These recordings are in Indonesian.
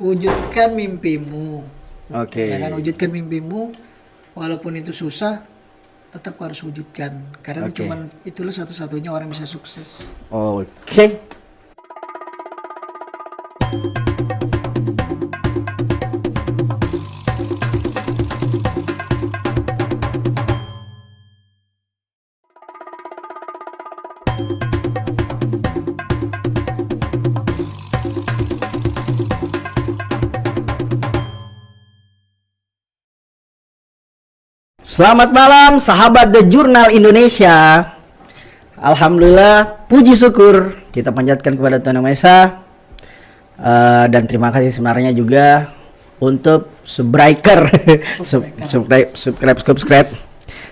wujudkan mimpimu. Oke. Ya kan, wujudkan mimpimu, walaupun itu susah, tetap harus wujudkan. Karena cuman itulah satu-satunya orang bisa sukses. Oke. Selamat malam sahabat The Journal Indonesia. Alhamdulillah, puji syukur kita panjatkan kepada Tuhan Yang Maha Esa. Dan terima kasih sebenarnya juga untuk subscriber. subscribe.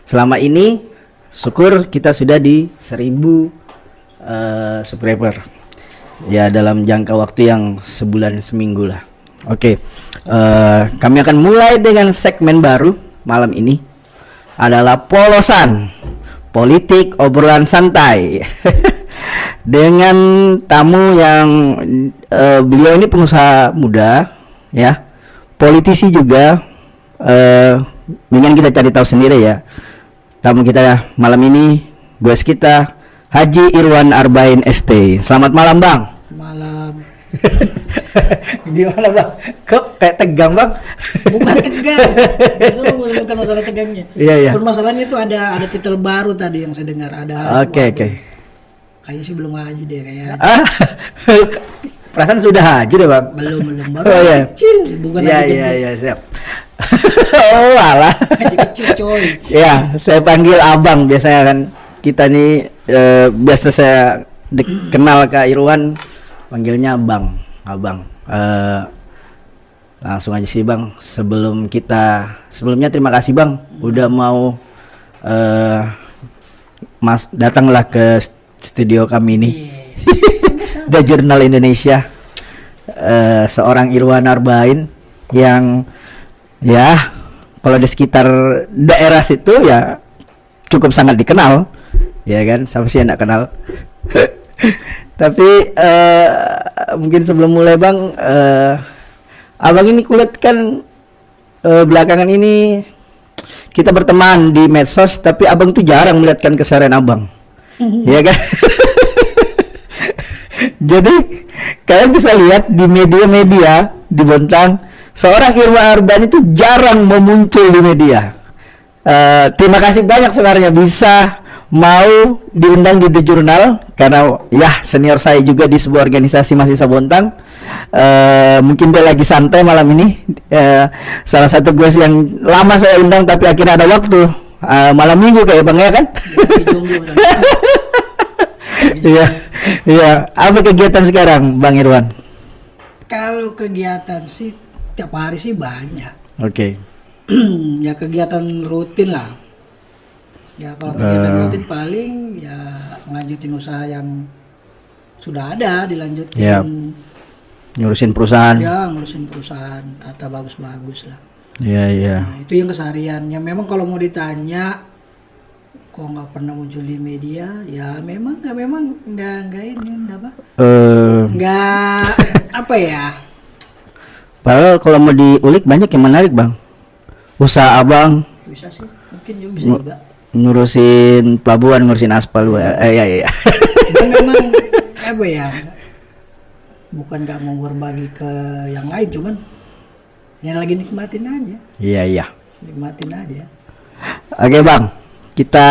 Selama ini syukur kita sudah di 1000 subscriber. Ya, dalam jangka waktu yang sebulan seminggu lah. Oke. Kami akan mulai dengan segmen baru malam ini. Adalah polosan politik obrolan santai dengan tamu yang beliau ini pengusaha muda, ya, politisi juga. Mendingan kita cari tahu sendiri ya. Tamu kita malam ini, guys kita Haji Irwan Arbain ST. Selamat malam, Bang. Malam. Gimana, Bang? Kok kayak tegang, Bang? Bukan tegang. Itu bukan masalah tegangnya. Iya. Permasalahannya itu ada titel baru tadi yang saya dengar. Ada. Oke. Kayaknya sih belum haji deh kayak. Perasaan sudah haji deh, Bang. Belum baru kecil, bukan haji. Iya, siap. Oh, alah. Haji kecil, coy. Ya, saya panggil Abang biasanya kan. Kita nih biasa saya kenal Kak Irwan panggilnya Abang. Langsung aja sih, Bang. Sebelumnya terima kasih, Bang, udah mau datanglah ke studio kami ini. The Journal Indonesia. Seorang Irwan Arbain yang ya kalau di sekitar daerah situ ya cukup sangat dikenal, ya kan? Siapa sih yang nggak kenal? Tapi mungkin sebelum mulai, Bang, Abang ini kulihat kan belakangan ini kita berteman di medsos, tapi Abang tuh jarang melihatkan keseharian Abang, ya kan? Jadi kalian bisa lihat di media-media di Bontang, seorang Irwan Arbain itu jarang memuncul di media. Terima kasih banyak sebenarnya bisa mau diundang di The Journal, karena ya senior saya juga di sebuah organisasi mahasiswa Bontang. Mungkin dia lagi santai malam ini. Salah satu gue yang lama saya undang tapi akhirnya ada waktu malam minggu kayak Bang, ya kan? Iya. Apa kegiatan sekarang, Bang Irwan? Kalau kegiatan sih tiap hari sih banyak. Oke. Ya kegiatan rutin lah. Ya kalau kegiatan rutin paling ya ngelanjutin usaha yang sudah ada, dilanjutin. Yep. Ngurusin perusahaan. Ya, ngurusin perusahaan, tata bagus-bagus lah. Iya. Nah, itu yang keseharian. Ya memang kalau mau ditanya kok nggak pernah muncul di media, ya memang nggak ini apa? Nggak apa ya? Padahal kalau mau diulik banyak yang menarik, Bang. Usaha Abang. Bisa sih, mungkin juga bisa juga. Ngurusin pelabuhan, ngurusin aspal. Iya. Dan memang apa ya? Bukan nggak mau berbagi ke yang lain, cuman yang lagi nikmatin aja. Iya. Nikmatin aja. Oke, Bang. Kita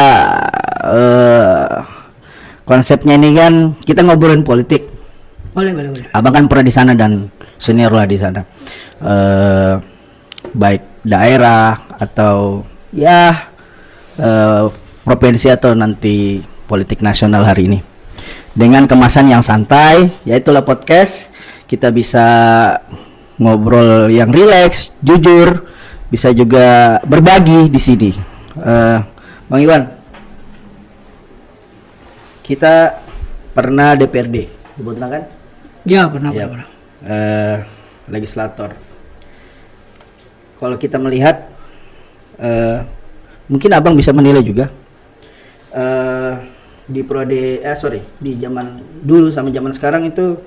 konsepnya ini kan kita ngobrolin politik. Boleh. Abang kan pernah di sana dan senior lah di sana. Baik daerah atau ya provinsi atau nanti politik nasional hari ini. Dengan kemasan yang santai, yaitulah podcast. Kita bisa ngobrol yang rileks, jujur, bisa juga berbagi di sini. Bang Iwan, kita pernah DPRD di Bontang kan? Ya pernah. Legislator. Kalau kita melihat, mungkin Abang bisa menilai juga di di zaman dulu sama zaman sekarang itu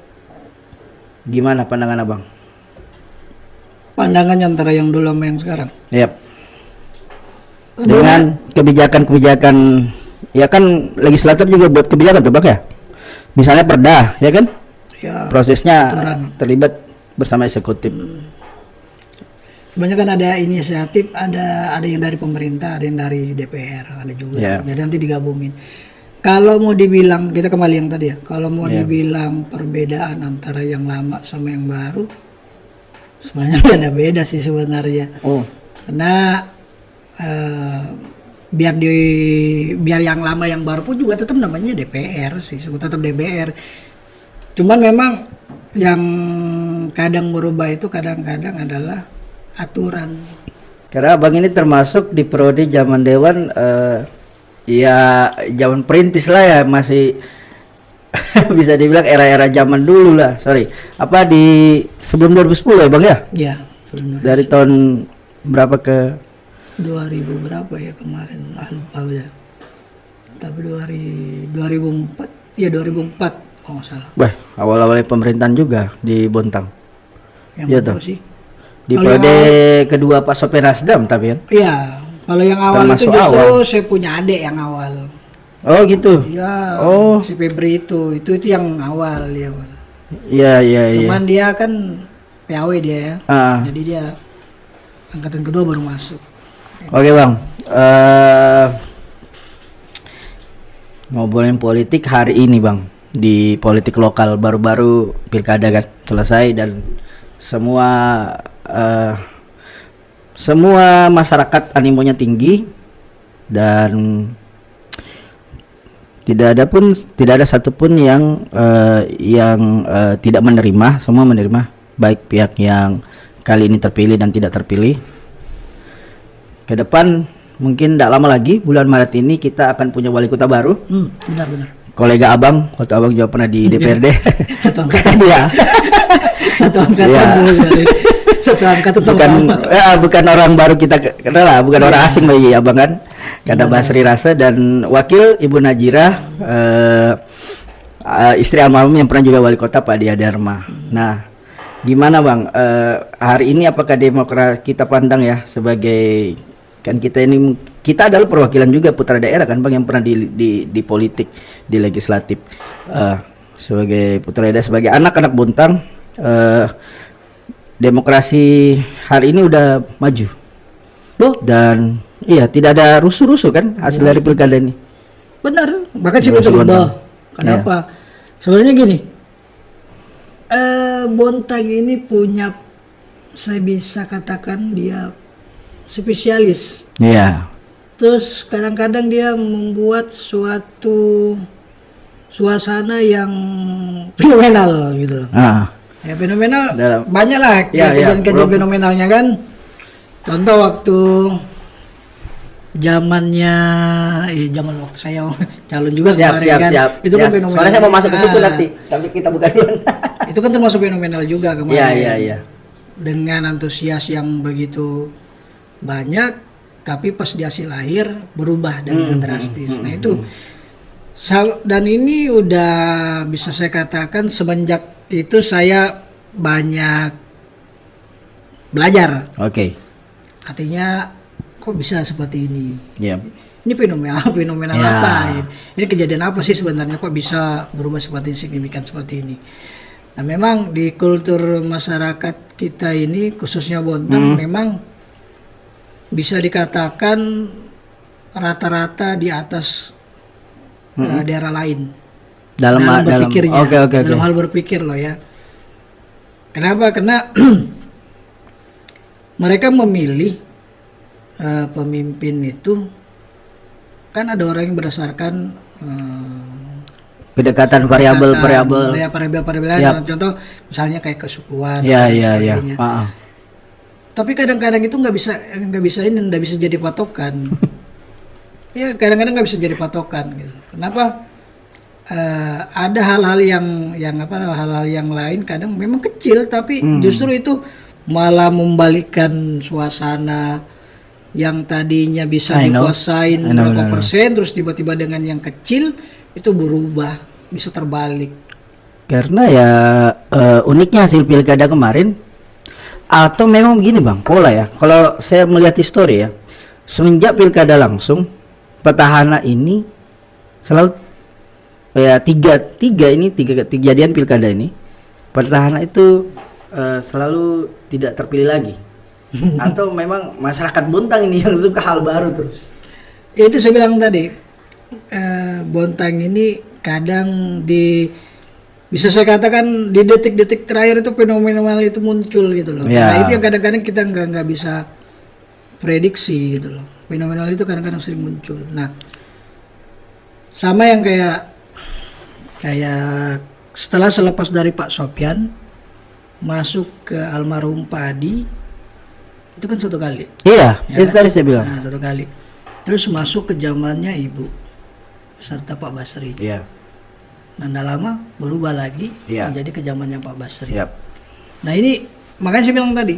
gimana pandangan Abang? pandangannya antara yang dulu sama yang sekarang. Yap. Sebenarnya- Dengan kebijakan-kebijakan, ya kan legislator juga buat kebijakan tuh Bang ya. Misalnya perda, ya kan? Ya, Prosesnya aturan. terlibat bersama eksekutif. sebenarnya kan ada inisiatif, ada yang dari pemerintah, ada yang dari DPR, ada juga. Ya. Jadi nanti digabungin. Kalau mau dibilang, kita kembali yang tadi ya, kalau mau dibilang perbedaan antara yang lama sama yang baru, sebenarnya nggak ada beda sih sebenarnya. Oh, Karena biar yang lama yang baru pun juga tetap namanya DPR sih, tetap DPR. Cuman memang yang kadang merubah itu kadang-kadang adalah aturan. karena Abang ini termasuk di periode zaman Dewan, ya zaman perintis lah ya, masih bisa dibilang era-era zaman dulu lah. Sorry, apa di sebelum 2010 ya Bang ya? Ya, sebenarnya Dari tahun berapa ke 2000 berapa ya kemarin, lupa udah. Tapi 2004, ya 2004 kalau nggak salah. Wah, awal-awalnya pemerintahan juga di Bontang. Yang Iya mana toh. sih? Di Kalau periode kedua Pak Sopir Nasdam tapi kan. Iya, kalau yang awal itu Termasuk justru awal. saya punya adik yang awal. Oh gitu. Iya, Oh. si Febri itu yang awal ya. Iya iya iya. Cuman dia kan PAW dia ya. Ah. Jadi dia angkatan kedua baru masuk. Oke Bang, ngobrolin politik hari ini Bang, di politik lokal baru-baru pilkada kan selesai dan semua masyarakat animonya tinggi dan tidak ada satupun yang tidak menerima, semua menerima, baik pihak yang kali ini terpilih dan tidak terpilih. Ke depan mungkin tidak lama lagi, bulan Maret ini kita akan punya wali kota baru. Benar. Kolega Abang, waktu Abang juga pernah di DPRD. Satu angkatan ya. Satu angkatan Iya. dulu dari satu angkatan bukan sama. bukan orang baru kita kenal lah, bukan orang asing bagi Abang kan. Kada Basri Rasa dan wakil Ibu Najira, istri almarhum yang pernah juga wali kota Pak Dia Dharma. Nah, gimana Bang, hari ini apakah Demokrat kita pandang ya sebagai, kan kita adalah perwakilan juga putra daerah kan Bang, yang pernah di politik, di legislatif, sebagai putra daerah, sebagai anak-anak Bontang, demokrasi hari ini udah maju. Dan iya, tidak ada rusuh-rusuh kan hasil dari pilkada ini. Benar, bahkan sih Benar, betul. Bontang. Kenapa? Sebenarnya gini, Bontang ini punya, saya bisa katakan dia spesialis. Iya. Terus kadang-kadang dia membuat suatu suasana yang fenomenal gitu loh. Ya fenomenal, banyak lah kejadian-kejadian fenomenalnya kan. Contoh waktu zamannya, zaman waktu saya calon juga kemarin kan. Itu kan fenomenal. Soalnya saya mau masuk ke situ nanti, tapi kita bukan dulu. Itu kan termasuk fenomenal juga kemarin. Iya. Dengan antusias yang begitu banyak, tapi pas di hasil akhir berubah dengan drastis. Nah itu, dan ini udah bisa saya katakan semenjak itu saya banyak belajar. Oke. Artinya kok bisa seperti ini? Iya. Ini fenomenal Ya. apa? Ini kejadian apa sih sebenarnya kok bisa berubah seperti signifikan seperti ini? Nah memang di kultur masyarakat kita ini khususnya Bontang memang bisa dikatakan rata-rata di atas daerah lain dalam berpikirnya, dalam hal berpikir loh ya. Kenapa? Karena mereka memilih pemimpin itu kan ada orang yang berdasarkan kedekatan variabel ya, contoh misalnya kayak kesukuan dan sebagainya. Iya. Tapi kadang-kadang itu nggak bisa jadi patokan. Ya kadang-kadang nggak bisa jadi patokan gitu. Kenapa? Ada hal-hal hal-hal yang lain kadang memang kecil tapi justru itu malah membalikkan suasana yang tadinya bisa dikuasain berapa persen, terus tiba-tiba dengan yang kecil itu berubah, bisa terbalik. Karena ya uniknya hasil pilkada kemarin Atau memang begini bang, pola ya. Kalau saya melihat histori ya, semenjak pilkada langsung, petahana ini selalu ya tiga kejadian pilkada ini, petahana itu selalu tidak terpilih lagi. Atau memang masyarakat Bontang ini yang suka hal baru terus. Itu saya bilang tadi, Bontang ini kadang bisa saya katakan di detik-detik terakhir itu fenomenal itu muncul gitu loh. Ya. Nah itu yang kadang-kadang kita nggak bisa prediksi gitu loh. Fenomenal itu kadang-kadang sering muncul. Nah sama yang kayak setelah selepas dari Pak Sopyan masuk ke almarhum Pak Adi itu kan satu kali. Iya, Ya itu kan? tadi saya bilang. Nah, satu kali. Terus masuk ke zamannya Ibu serta Pak Basri. Iya. Nanda lama berubah lagi Iya. menjadi ke zamannya Pak Basri. Yap. Nah ini makanya saya bilang tadi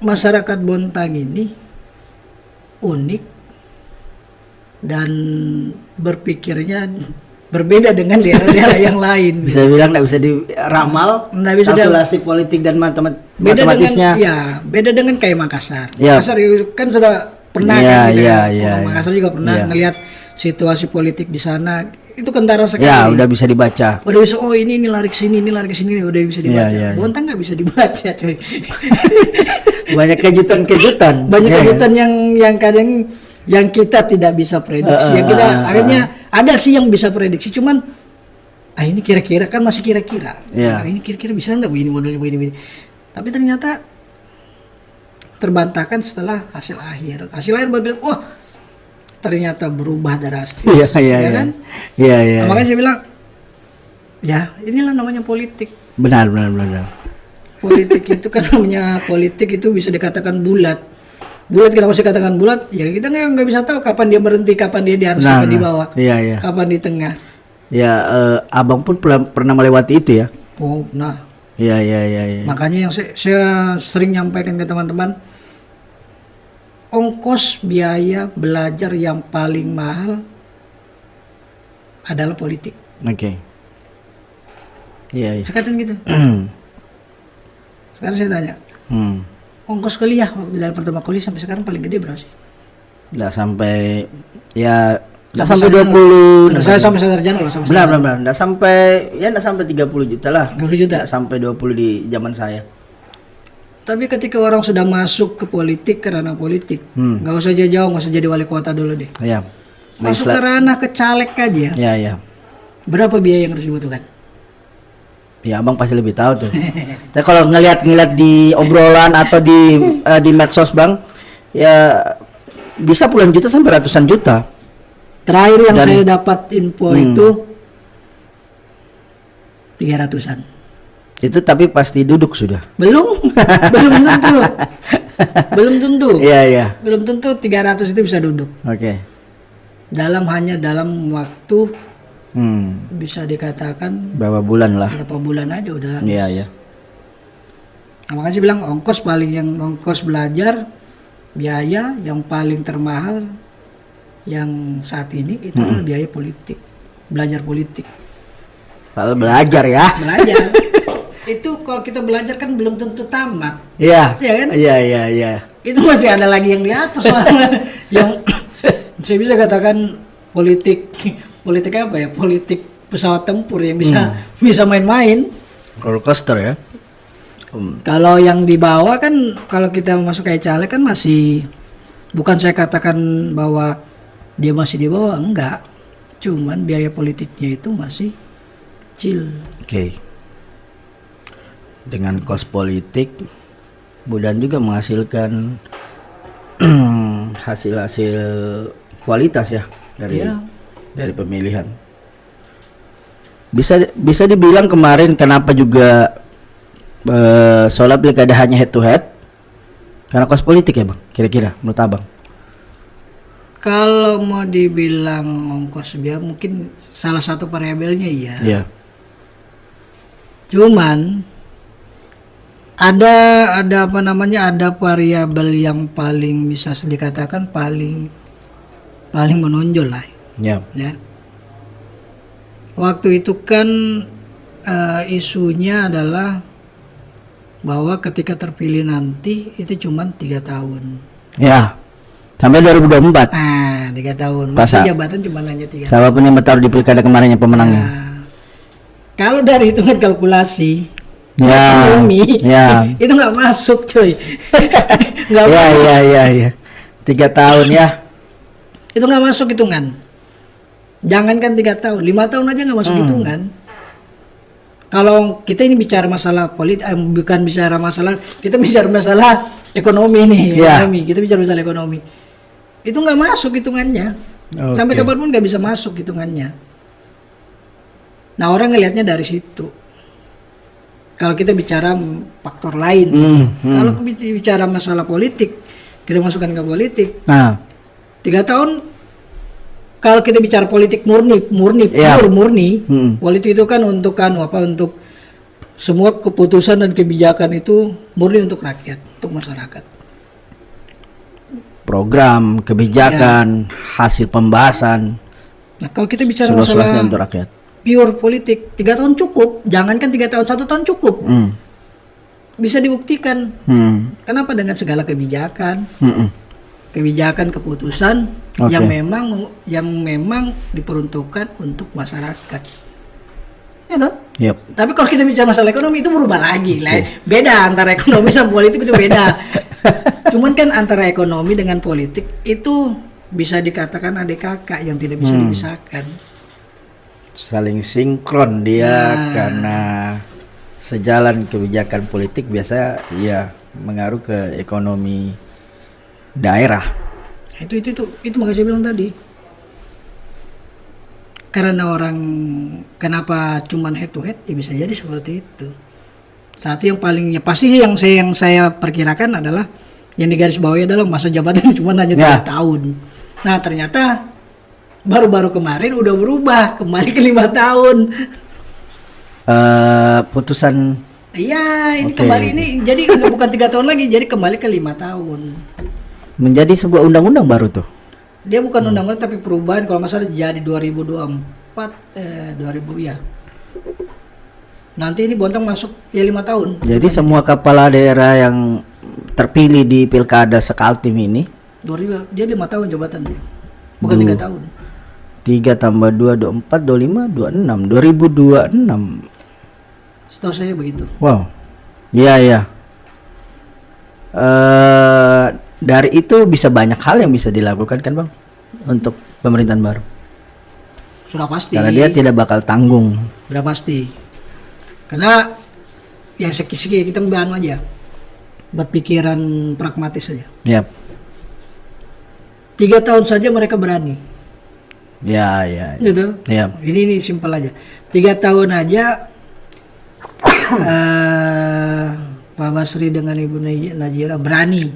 masyarakat Bontang ini unik dan berpikirnya berbeda dengan daerah-daerah yang lain. Bisa bilang nggak bisa diramal, Nggak bisa kalkulasi politik dan beda matematisnya. dengan ya beda dengan kayak Makassar. Ya. Makassar kan sudah pernah Ya, kan gitu ya, kan. ya, Makassar juga pernah ya. ngelihat situasi politik di sana itu kentara sekali. Ya, udah bisa dibaca. Udah bisa, oh ini lari ke sini, ini lari ke sini, udah bisa dibaca. Ya, ya. Bontang nggak bisa dibaca, coy. Banyak kejutan-kejutan. Banyak Ya, kejutan yang kadang yang kita tidak bisa prediksi. Yang kita akhirnya ada sih yang bisa prediksi, cuman ini kira-kira kan masih kira-kira. Ya. Nah, ini kira-kira bisa nggak begini modelnya begini. Tapi ternyata terbantahkan setelah hasil akhir. Hasil akhir bilang, wah ternyata berubah drastis. Iya, iya, ya iya. kan? Iya, iya. Nah, makanya saya bilang, ya inilah namanya politik. Benar, benar, benar. Politik itu kan namanya politik itu bisa dikatakan bulat. Bulat kenapa saya katakan bulat? Ya kita nggak bisa tahu kapan dia berhenti, kapan dia di atas, kapan di bawah, Iya, iya. kapan di tengah. Ya, abang pun pernah melewati itu ya. Oh, nah Iya, iya, iya, iya. makanya yang saya sering nyampaikan ke teman-teman, ongkos biaya belajar yang paling mahal adalah politik. Oke. Iya, iya. Saya katakan gitu. Sekarang saya tanya, ongkos kuliah waktu dari pertama kuliah sampai sekarang paling gede berapa sih? Nggak sampai ya nggak Sampai sampai 20. Saya sampai sarjana loh, sampai Benar, benar, benar. Nggak sampai ya nggak sampai 30 juta lah. 30 juta. Nggak sampai 20 di zaman saya. Tapi ketika orang sudah masuk ke politik, ke ranah politik, nggak usah jauh-jauh, nggak usah jadi wali kota dulu deh. Iya. Masuk ke ranah ke caleg aja, Iya, iya. berapa biaya yang harus dibutuhkan? Ya, abang pasti lebih tahu tuh. Tapi kalau ngeliat di obrolan atau di medsos bang, ya bisa puluhan juta sampai ratusan juta. Terakhir yang Dan- saya dapat info itu 300-an. Itu tapi pasti duduk sudah. Belum, belum tentu. Belum tentu. Iya, iya. Belum tentu 300 itu bisa duduk. Oke. Hanya dalam waktu Hmm. bisa dikatakan Berapa bulan lah? berapa bulan aja udah habis. Iya, iya. Nah, makanya saya bilang ongkos belajar biaya yang paling termahal yang saat ini itu adalah biaya politik, belajar politik. Kalau belajar ya. Belajar itu kalau kita belajar kan belum tentu tamat, Iya. Iya kan? Iya, iya, iya. itu masih ada lagi yang di atas yang saya bisa katakan politik apa ya, politik pesawat tempur yang bisa main-main. Roller coaster ya. Kalau yang di bawah kan, kalau kita masuk kayak caleg kan masih, bukan saya katakan bahwa dia masih di bawah, enggak. Cuman biaya politiknya itu masih kecil. Oke. Dengan kos politik, Budan juga menghasilkan hasil-hasil kualitas ya dari Iya. dari pemilihan. Bisa dibilang kemarin kenapa juga soal pilkada hanya head to head karena kos politik ya bang, kira-kira menurut abang? Kalau mau dibilang ongkos biaya mungkin salah satu variabelnya iya. Iya. Cuman ada apa namanya, ada variabel yang paling bisa dikatakan paling menonjol lah Ya. ya. Waktu itu kan isunya adalah bahwa ketika terpilih nanti itu cuma 3 tahun. Ya. Sampai 2024. Nah, 3 tahun. Masa Masa jabatan cuma hanya 3 tahun. siapapun yang bertaruh di pilkada kemarin yang pemenangnya. Nah, kalau dari hitungan kalkulasi Ya. ekonomi, Ya. itu nggak masuk, coy. Nggak Ya, masuk. ya. 3 tahun ya. Itu nggak masuk hitungan. Jangankan 3 tahun, 5 tahun aja nggak masuk hitungan. Kalau kita ini bicara masalah politik, bukan bicara masalah, kita bicara masalah ekonomi nih, Ya. ekonomi. Kita bicara masalah ekonomi. Itu nggak masuk hitungannya. Oke. Sampai kapanpun nggak bisa masuk hitungannya. Nah, orang ngelihatnya dari situ. Kalau kita bicara faktor lain, kalau bicara masalah politik, kita masukkan ke politik. Nah, 3 tahun. Kalau kita bicara politik murni, Iya. murni, Hmm. politik itu kan untuk untuk semua keputusan dan kebijakan itu murni untuk rakyat, untuk masyarakat. program, kebijakan, hasil pembahasan, Nah, kalau kita bicara seluas-luasnya masalah untuk rakyat. pure politik, 3 tahun cukup. Jangankan 3 tahun, 1 tahun cukup. Bisa dibuktikan. Kenapa dengan segala kebijakan, keputusan Oke. yang memang diperuntukkan untuk masyarakat. Ya toh? Yep. Tapi kalau kita bicara masalah ekonomi itu berubah lagi lah. Beda antara ekonomi sama politik itu beda. Cuman kan antara ekonomi dengan politik itu bisa dikatakan adik kakak yang tidak bisa dipisahkan. Saling sinkron dia Nah. karena sejalan kebijakan politik biasa ya mengaruh ke ekonomi daerah. Itu makanya saya bilang tadi. Karena orang kenapa cuman head to head ya bisa jadi seperti itu. Satu yang palingnya pasti yang saya perkirakan adalah yang digaris bawahi adalah masa jabatan cuma hanya 3 tahun. Nah, ternyata baru-baru kemarin udah berubah kembali ke 5 tahun. Putusan Iya, ini Oke. kembali ini jadi bukan 3 tahun lagi, jadi kembali ke 5 tahun. menjadi sebuah undang-undang baru tuh. Dia bukan undang-undang tapi perubahan kalau nggak salah jadi 2024 2000 ya. Nanti ini Bontang masuk ya 5 tahun. Jadi semua kepala daerah yang terpilih di pilkada Sekaltim ini 2000 dia 5 tahun jabatannya. Bukan 3 tahun. 3 tambah 2, 24, 25, 26 2026. Setahu saya begitu. Wow. Iya. Dari itu bisa banyak hal yang bisa dilakukan kan Bang untuk pemerintahan baru. Sudah pasti. Karena dia tidak bakal tanggung. Sudah pasti. Karena ya seki-seki kita anu aja. Berpikiran pragmatis saja. Yap. 3 tahun saja mereka berani. Ya. Gitu. Yap. Ini simpel aja. 3 tahun aja Pak Basri dengan Ibu Najira berani.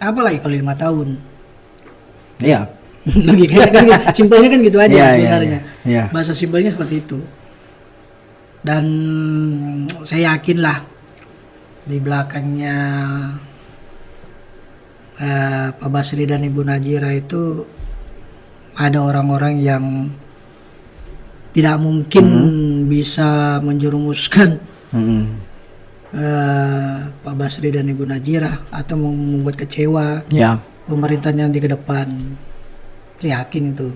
Apalagi kalau 5 tahun. Iya. Logikanya kan simpelnya kan gitu aja Iya, sebenarnya. iya. Bahasa simpelnya seperti itu. Dan saya yakin lah di belakangnya Pak Basri dan Ibu Najira itu ada orang-orang yang tidak mungkin bisa menjerumuskan Pak Basri dan Ibu Najira atau membuat kecewa Ya. pemerintahnya nanti ke depan. Saya yakin itu.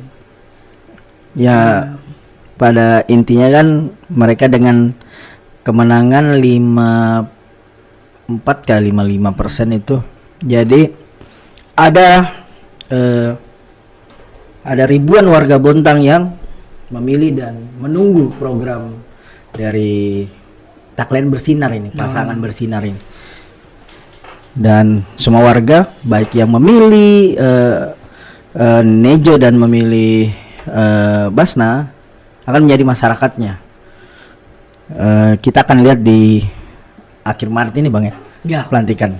Ya. Pada intinya kan mereka dengan kemenangan 54,55% itu, jadi ada ribuan warga Bontang yang memilih dan menunggu program dari Tagline Bersinar ini, pasangan bersinar ini. Dan semua warga baik yang memilih Nejo dan memilih Basna akan menjadi masyarakatnya. Kita akan lihat di akhir Maret ini Bang ya, Ya. pelantikan.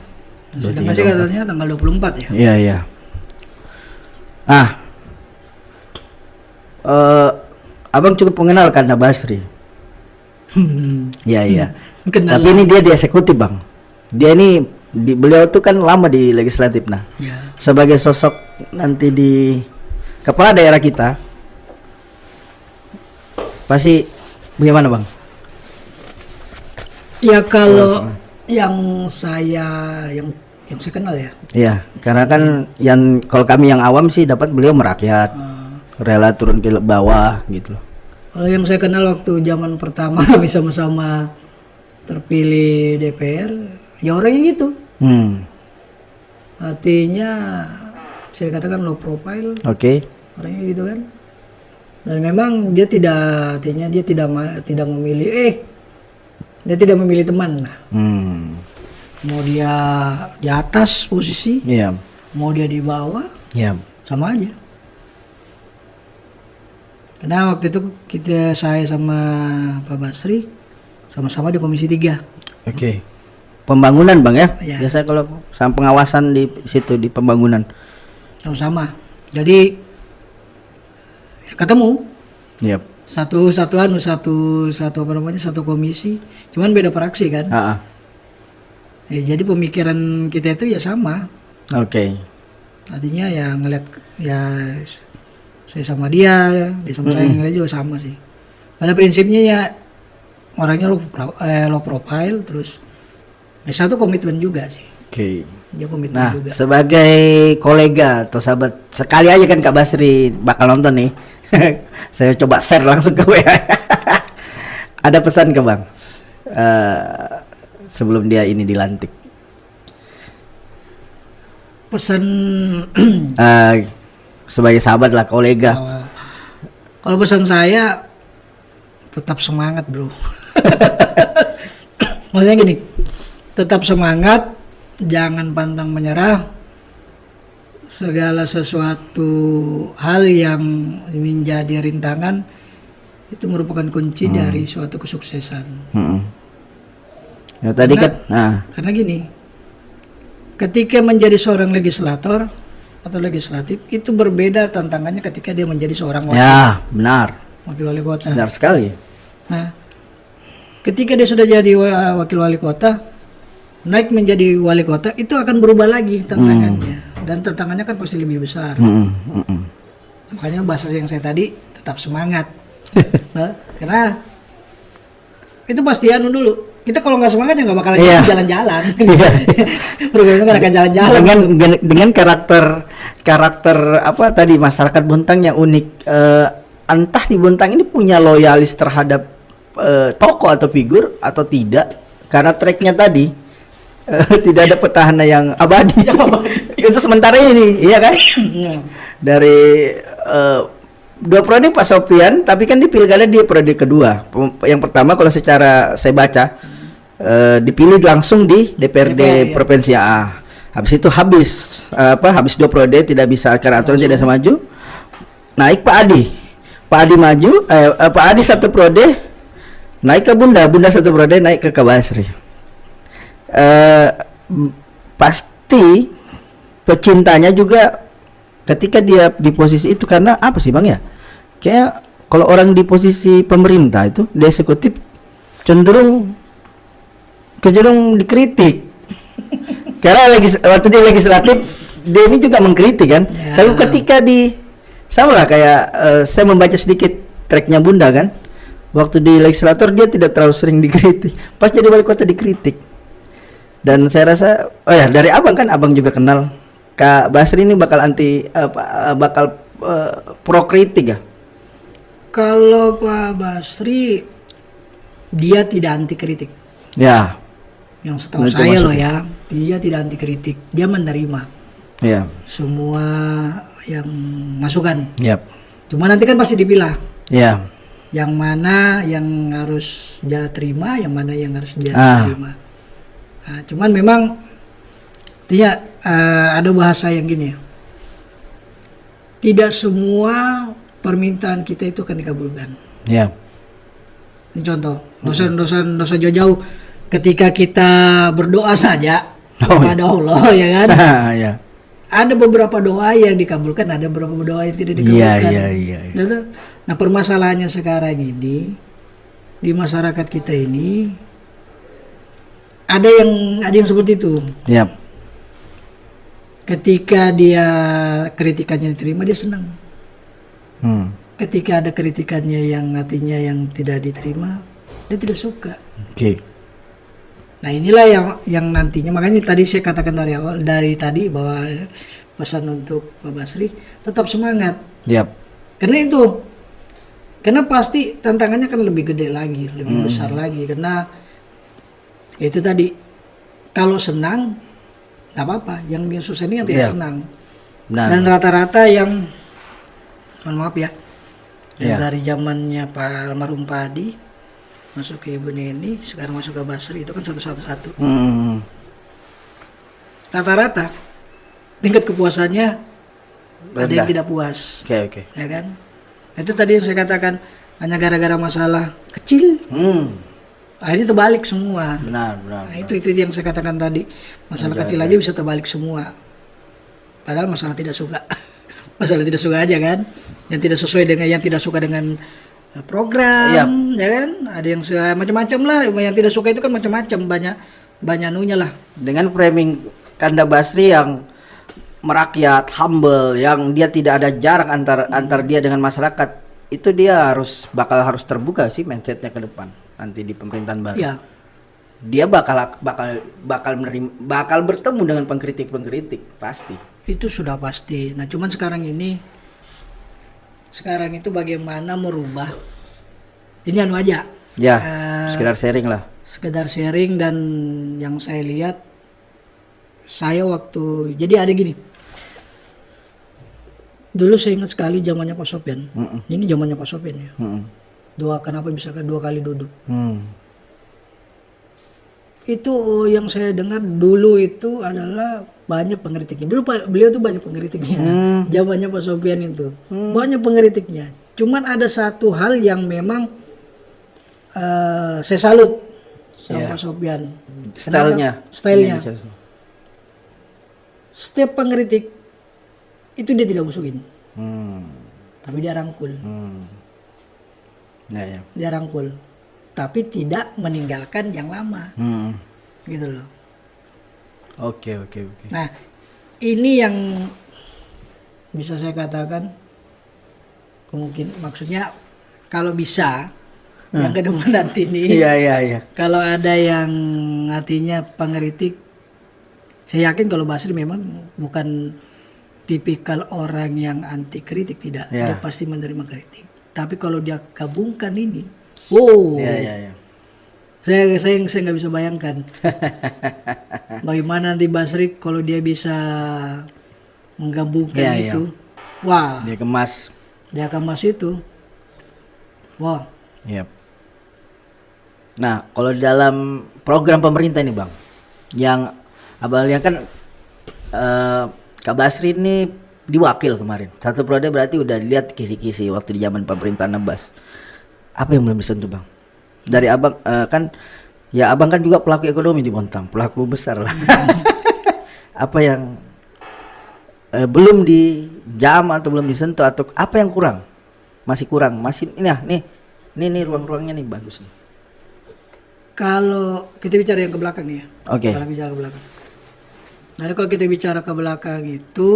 Sedangkan sih katanya tanggal 24 ya. Iya. Abang cukup mengenal karena Basri. Iya. Kenal. Tapi ini dia di eksekutif Bang. Dia ini beliau tuh kan lama di legislatif. Nah, Ya. sebagai sosok nanti di kepala daerah kita, pasti bagaimana Bang? Ya yang saya yang saya kenal ya. Iya, karena kan yang kalau kami yang awam sih dapat beliau merakyat, rela turun ke bawah gitu loh. Kalau yang saya kenal waktu zaman pertama kami sama-sama terpilih DPR, ya orangnya gitu. Artinya bisa dikatakan low profile, Oke. orangnya gitu kan. Dan memang dia tidak, artinya dia tidak memilih, dia tidak memilih teman lah. Mau dia di atas posisi, Iya. mau dia di bawah, Iya. sama aja. Karena waktu itu saya sama Pak Basri sama-sama di Komisi 3. Oke. Pembangunan Bang ya? Iya. Biasa kalau sama pengawasan di situ di pembangunan. Sama-sama. Jadi ya ketemu Iya. satu komisi, cuman beda fraksi kan. Ya, jadi pemikiran kita itu ya sama. Oke. Artinya ya ngeliat ya saya sama dia sama saya ngeliat juga sama sih. Pada prinsipnya ya orangnya low profile, terus ya satu komitmen juga sih. Oke. Dia komitmen Nah, juga. sebagai kolega atau sahabat, sekali aja kan Kak Basri bakal nonton nih. Saya coba share langsung ke WA. Ada pesan ke Bang sebelum dia ini dilantik. Pesan Sebagai sahabat lah, kolega. kalau pesan saya tetap semangat, bro. Maksudnya gini, tetap semangat, jangan pantang menyerah. Segala sesuatu hal yang menjadi rintangan itu merupakan kunci dari suatu kesuksesan. Ya tadi kan, Karena gini, ketika menjadi seorang legislator atau legislatif itu berbeda tantangannya ketika dia menjadi seorang benar wakil wali kota. benar sekali. Nah, ketika dia sudah jadi wakil wali kota, naik menjadi wali kota, itu akan berubah lagi tantangannya. Dan tantangannya kan pasti lebih besar. Makanya bahasa yang saya tadi, tetap semangat. Nah, karena itu pasti dulu. Kita kalau nggak semangat ya nggak bakal jalan-jalan. Programnya nggak akan jalan-jalan. Dengan karakter apa tadi masyarakat Bontang yang unik. Entah di Bontang ini punya loyalis terhadap tokoh atau figur atau tidak, karena tracknya tadi tidak ada petahana yang abadi. Itu sementara ini, iya kan? Dari dua periode Pak Sofian, tapi kan di pilkada dia periode kedua. Yang pertama kalau secara saya baca dipilih langsung di DPRD Provinsi A. Habis itu habis dua periode tidak bisa karena aturan tidak bisa maju. Naik Pak Adi maju, Pak Adi satu periode naik ke Bunda satu periode naik ke Basri. Pasti pecintanya juga ketika dia di posisi itu, karena apa sih Bang ya? Kayak kalau orang di posisi pemerintah itu di eksekutif cenderung dikritik. Karena waktu di legislatif dia ini juga mengkritik kan. Tapi ketika sama lah kayak saya membaca sedikit tracknya Bunda kan. Waktu di legislator dia tidak terlalu sering dikritik. Pas jadi wali kota dikritik. Dan saya rasa dari Abang kan Abang juga kenal Kak Basri ini bakal pro kritik ya. Kalau Pak Basri dia tidak anti kritik. Ya. Yang setahu saya loh ya, dia tidak anti kritik, dia menerima. Ya. Semua yang masukan. Yap. Cuma nanti kan pasti dipilah. Ya. Yang mana yang harus dia terima, yang mana yang harus dia terima. Nah, cuman memang dia ada bahasa yang gini ya. Tidak semua permintaan kita itu akan dikabulkan. Ya. Ini contoh, dosa jauh-jauh ketika kita berdoa saja kepada Allah ya kan. Ya. Ada beberapa doa yang dikabulkan, ada beberapa doa yang tidak dikabulkan. Iya. Nah, permasalahannya sekarang ini di masyarakat kita ini ada yang seperti itu. Yap. Ketika dia kritikannya diterima, dia senang. Ketika ada kritikannya yang artinya yang tidak diterima, dia tidak suka. Oke. Nah inilah yang nantinya, makanya tadi saya katakan dari tadi bahwa pesan untuk Pak Basri tetap semangat. Yap. Karena pasti tantangannya kan lebih gede lagi, lebih besar lagi. Karena itu tadi, kalau senang nggak apa-apa, yang susah ini yang tidak senang. Benar. Dan rata-rata yang, mohon maaf ya, yang Iya. dari zamannya Pak almarhum Padi masuk ke Ibu Neni, sekarang masuk ke Basri, itu kan satu. Rata-rata tingkat kepuasannya ada yang Rendah. tidak puas, Oke. ya kan? Itu tadi yang saya katakan, hanya gara-gara masalah kecil, akhirnya terbalik semua. Benar. Nah, itu yang saya katakan tadi, masalah kecil aja bisa terbalik semua. Padahal masalah tidak suka, masalah tidak suka aja kan, yang tidak sesuai dengan, yang tidak suka dengan program, ya kan? Ada yang macam-macam lah, yang tidak suka itu kan macam-macam, banyak anunya lah. Dengan framing Kanda Basri yang merakyat, humble, yang dia tidak ada jarak antar dia dengan masyarakat, itu dia bakal harus terbuka sih mindsetnya ke depan nanti di pemerintahan baru. Ya, Dia bakal bertemu dengan pengkritik pasti. itu sudah pasti. Nah, cuman sekarang itu bagaimana merubah, ini anu aja. Ya, Eh, sekedar sharing lah. Sekedar sharing, dan yang saya lihat, jadi ada gini. Dulu saya ingat sekali zamannya Pak Sopyan. Ini zamannya Pak Sopyan ya. Kenapa bisa dua kali duduk? Itu yang saya dengar dulu itu adalah banyak pengkritiknya. Dulu beliau tuh banyak pengkritiknya. Zamannya Pak Sopyan itu banyak pengkritiknya. Cuman ada satu hal yang memang saya salut sama Pak Sopyan. Stylenya. Stylenya. Setiap pengkritik itu dia tidak musuhin, tapi dia rangkul. Ya. Dia rangkul, tapi tidak meninggalkan yang lama, gitu loh. Oke. Nah, ini yang bisa saya katakan maksudnya kalau bisa yang kedua nanti nih, Iya. kalau ada yang artinya pengkritik, saya yakin kalau Basri memang bukan tipikal orang yang anti kritik, tidak. Ya. Dia pasti menerima kritik. Tapi kalau dia gabungkan ini, wow. Iya. Saya nggak bisa bayangkan bagaimana nanti Basri kalau dia bisa menggabungkan Iya. itu. Wah, Dia kemas. dia akan masuk itu. Wah, Yap. Nah, kalau di dalam program pemerintah nih Bang, yang Abang lihat kan Kak Basri ini diwakil kemarin. Satu periode berarti udah lihat kisi-kisi waktu di zaman pemerintahan Abbas. Apa yang belum disentuh Bang? Dari Abang kan Abang kan juga pelaku ekonomi di Bontang, pelaku besar lah. Apa yang belum dijam atau belum disentuh, atau apa yang kurang? Masih kurang, ini ruang-ruangnya nih bagus nih. kalau kita bicara yang ke belakang nih ya. Oke. Kalau bicara ke belakang. Nah, kalau kita bicara ke belakang itu